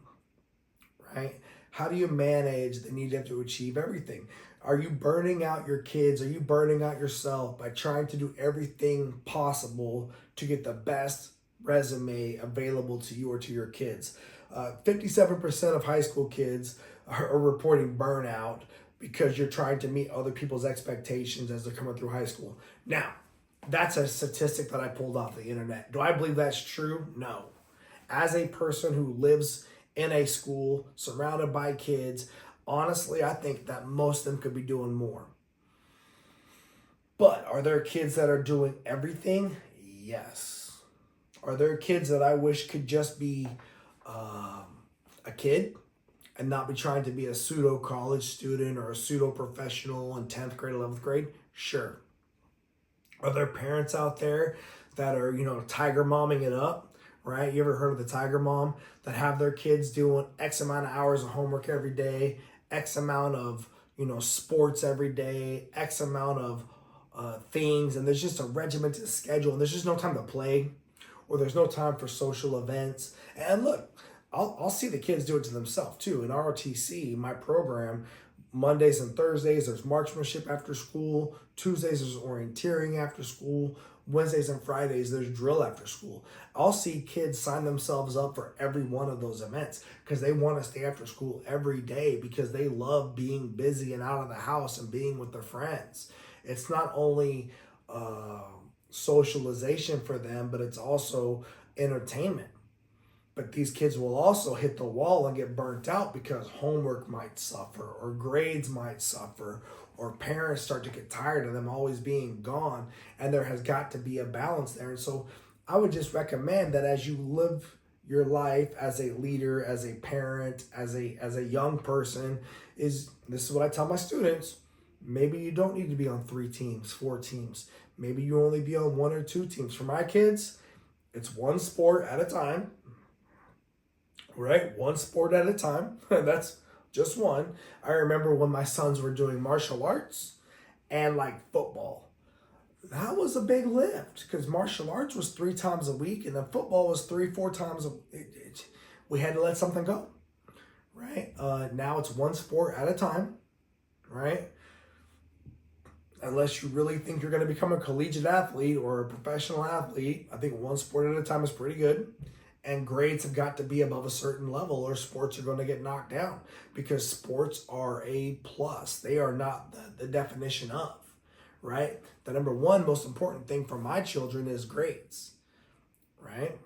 right? How do you manage the need to have to achieve everything? Are you burning out your kids? Are you burning out yourself by trying to do everything possible to get the best resume available to you or to your kids? 57% of high school kids are reporting burnout because you're trying to meet other people's expectations as they're coming through high school. Now, that's a statistic that I pulled off the internet. Do I believe that's true? No. As a person who lives in a school surrounded by kids, honestly, I think that most of them could be doing more. But are there kids that are doing everything? Yes. Are there kids that I wish could just be a kid and not be trying to be a pseudo college student or a pseudo professional in 10th grade, 11th grade? Sure. Are there parents out there that are, tiger momming it up, right? You ever heard of the tiger mom that have their kids doing X amount of hours of homework every day, X amount of, sports every day, X amount of things, and there's just a regimented schedule, and there's just no time to play, or there's no time for social events. And look, I'll see the kids do it to themselves too. In ROTC, my program, Mondays and Thursdays, there's marksmanship after school. Tuesdays, there's orienteering after school. Wednesdays and Fridays, there's drill after school. I'll see kids sign themselves up for every one of those events because they want to stay after school every day because they love being busy and out of the house and being with their friends. It's not only socialization for them, but it's also entertainment. But these kids will also hit the wall and get burnt out because homework might suffer or grades might suffer or parents start to get tired of them always being gone, and there has got to be a balance there. And so I would just recommend that as you live your life as a leader, as a parent, as a young person, this is what I tell my students. Maybe you don't need to be on 3 teams, 4 teams. Maybe you only be on 1 or 2 teams. For my kids, it's one sport at a time. Right? One sport at a time. That's just one. I remember when my sons were doing martial arts and like football. That was a big lift because martial arts was 3 times a week and then football was 3-4 times a week. We had to let something go. Right? Now it's one sport at a time. Right? Unless you really think you're going to become a collegiate athlete or a professional athlete, I think one sport at a time is pretty good. And grades have got to be above a certain level or sports are going to get knocked down because sports are a plus. They are not the definition of, right? The number one most important thing for my children is grades, right?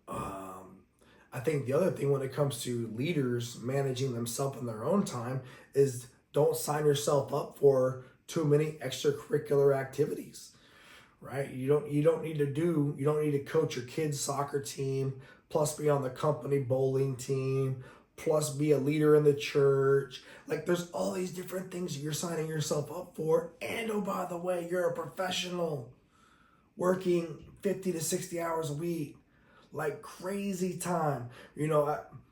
I think the other thing when it comes to leaders managing themselves in their own time is don't sign yourself up for too many extracurricular activities. Right? You don't need to coach your kids' soccer team, plus be on the company bowling team, plus be a leader in the church. Like there's all these different things you're signing yourself up for. And oh, by the way, you're a professional working 50 to 60 hours a week, like crazy time.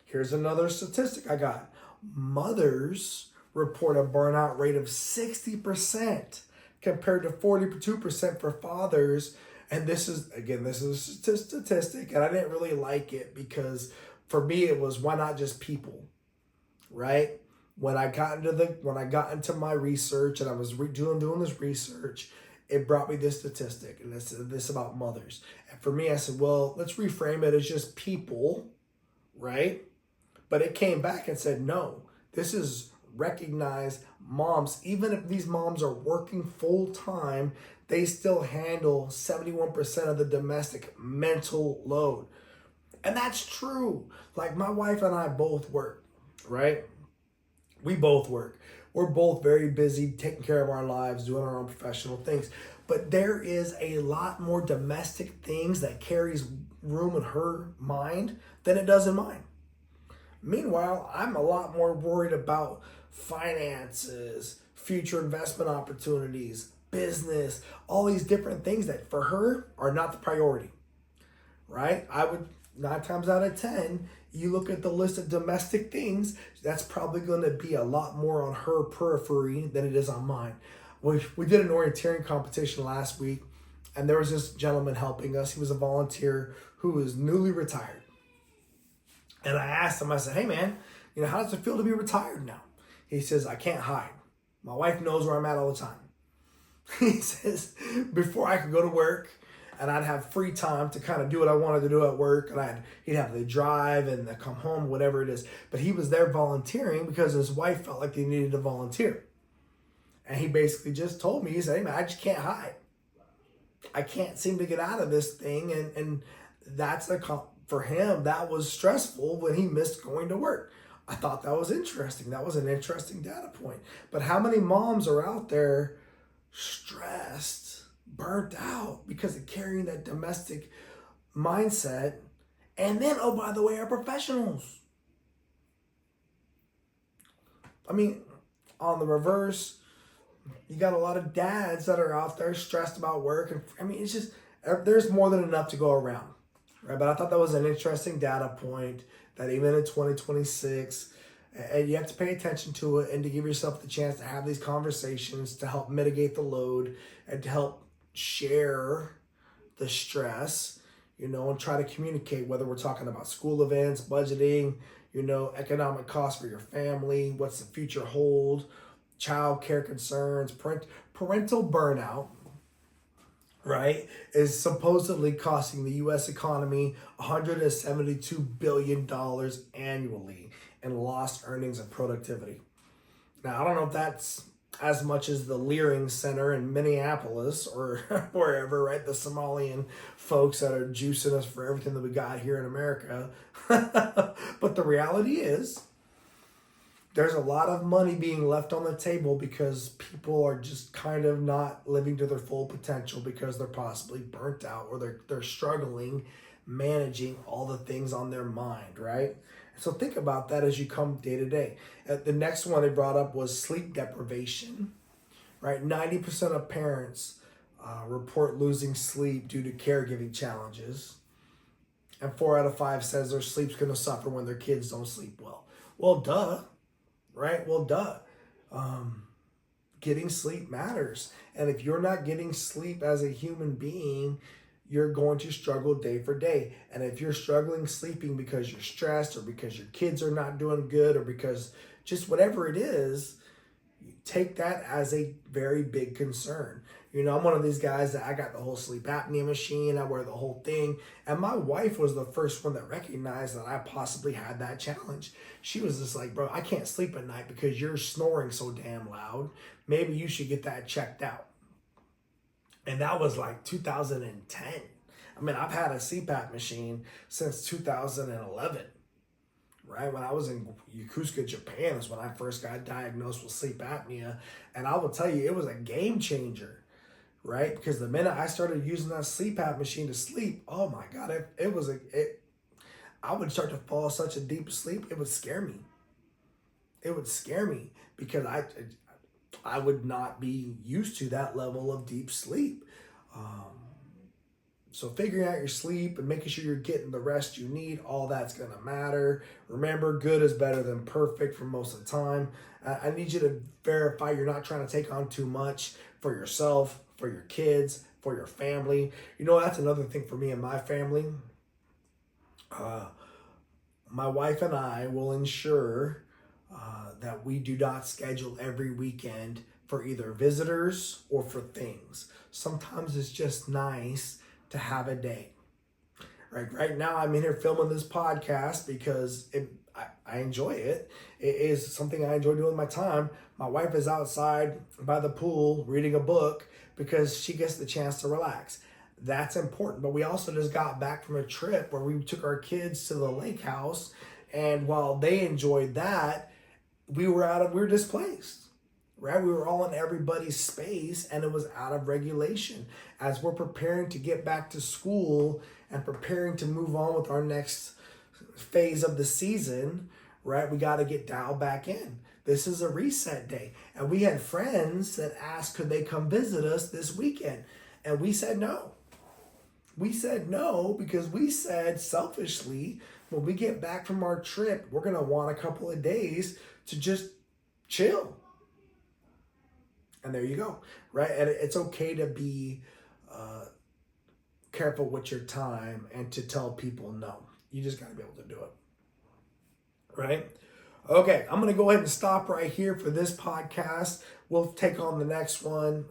Here's another statistic I got. Mothers report a burnout rate of 60%. Compared to 42% for fathers. And this is a statistic, and I didn't really like it because for me it was, why not just people, right? When I got into my research and I was doing this research, it brought me this statistic, and it's this about mothers. And for me, I said, well, let's reframe it as just people, right? But it came back and said, no, this is recognize moms. Even if these moms are working full time, they still handle 71% of the domestic mental load. And that's true. Like my wife and I both work, right? We both work. We're both very busy taking care of our lives, doing our own professional things. but there is a lot more domestic things that carries room in her mind than it does in mine. Meanwhile, I'm a lot more worried about finances, future investment opportunities, business, all these different things that for her are not the priority, right? I would, 9 times out of 10, you look at the list of domestic things, that's probably going to be a lot more on her periphery than it is on mine. We did an orienteering competition last week, and there was this gentleman helping us. He was a volunteer who was newly retired. And I asked him, I said, hey man, how does it feel to be retired now? He says, I can't hide. My wife knows where I'm at all the time. He says, before I could go to work and I'd have free time to kind of do what I wanted to do at work, and he'd have to drive and come home, whatever it is. But he was there volunteering because his wife felt like they needed to volunteer. And he basically just told me, he said, hey man, I just can't hide. I can't seem to get out of this thing. And that's for him, that was stressful when he missed going to work. I thought that was interesting. That was an interesting data point. But how many moms are out there stressed, burnt out because of carrying that domestic mindset? And then, oh, by the way, are professionals. I mean, on the reverse, you got a lot of dads that are out there stressed about work. And I mean, it's just, there's more than enough to go around. Right, but I thought that was an interesting data point that even in 2026, and you have to pay attention to it and to give yourself the chance to have these conversations to help mitigate the load and to help share the stress, and try to communicate whether we're talking about school events, budgeting, economic costs for your family, what's the future hold, child care concerns, parental burnout, right, is supposedly costing the U.S. economy $172 billion annually in lost earnings and productivity. Now, I don't know if that's as much as the Leering Center in Minneapolis or wherever, right, the Somalian folks that are juicing us for everything that we got here in America. But the reality is, there's a lot of money being left on the table because people are just kind of not living to their full potential because they're possibly burnt out or they're struggling managing all the things on their mind, right? So think about that as you come day to day. The next one they brought up was sleep deprivation, right? 90% of parents report losing sleep due to caregiving challenges. And 4 out of 5 says their sleep's going to suffer when their kids don't sleep well. Well, duh. Right? Well, duh. Getting sleep matters. And if you're not getting sleep as a human being, you're going to struggle day for day. And if you're struggling sleeping because you're stressed or because your kids are not doing good or because just whatever it is, take that as a very big concern. I'm one of these guys that I got the whole sleep apnea machine. I wear the whole thing. And my wife was the first one that recognized that I possibly had that challenge. She was just like, bro, I can't sleep at night because you're snoring so damn loud. Maybe you should get that checked out. And that was like 2010. I mean, I've had a CPAP machine since 2011. Right? When I was in Yokosuka, Japan is when I first got diagnosed with sleep apnea. And I will tell you, it was a game changer. Right? Because the minute I started using that CPAP machine to sleep, oh my God, I would start to fall such a deep sleep, it would scare me. It would scare me because I would not be used to that level of deep sleep. So figuring out your sleep and making sure you're getting the rest you need, all that's going to matter. Remember, good is better than perfect for most of the time. I need you to verify you're not trying to take on too much for yourself, for your kids, for your family. That's another thing for me and my family. My wife and I will ensure that we do not schedule every weekend for either visitors or for things. Sometimes it's just nice to have a day. Right now I'm in here filming this podcast because I enjoy it. It is something I enjoy doing with my time. My wife is outside by the pool reading a book because she gets the chance to relax. That's important. But we also just got back from a trip where we took our kids to the lake house, and while they enjoyed that, we were displaced. right? We were all in everybody's space and it was out of regulation. As we're preparing to get back to school and preparing to move on with our next phase of the season, right? We got to get dialed back in. This is a reset day. And we had friends that asked, could they come visit us this weekend? And we said no. We said no because we said selfishly, when we get back from our trip, we're going to want a couple of days to just chill. And there you go, right? And it's okay to be careful with your time and to tell people no. You just got to be able to do it, right? Okay, I'm going to go ahead and stop right here for this podcast. We'll take on the next one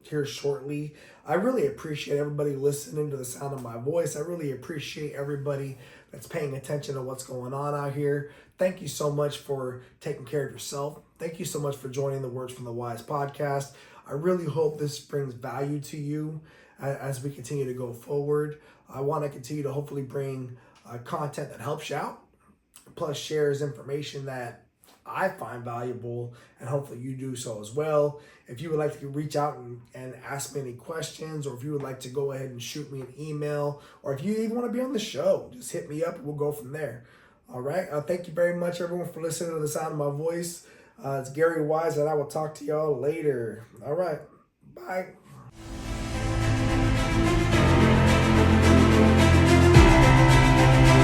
here shortly. I really appreciate everybody listening to the sound of my voice. I really appreciate everybody that's paying attention to what's going on out here. Thank you so much for taking care of yourself. Thank you so much for joining the Words from the Wise podcast. I really hope this brings value to you as we continue to go forward. I want to continue to hopefully bring content that helps you out, plus shares information that I find valuable, and hopefully you do so as well. If you would like to reach out and ask me any questions, or if you would like to go ahead and shoot me an email, or if you even want to be on the show, just hit me up and we'll go from there. All right. Thank you very much, everyone, for listening to the sound of my voice. It's Gary Wise, and I will talk to y'all later. All right. Bye.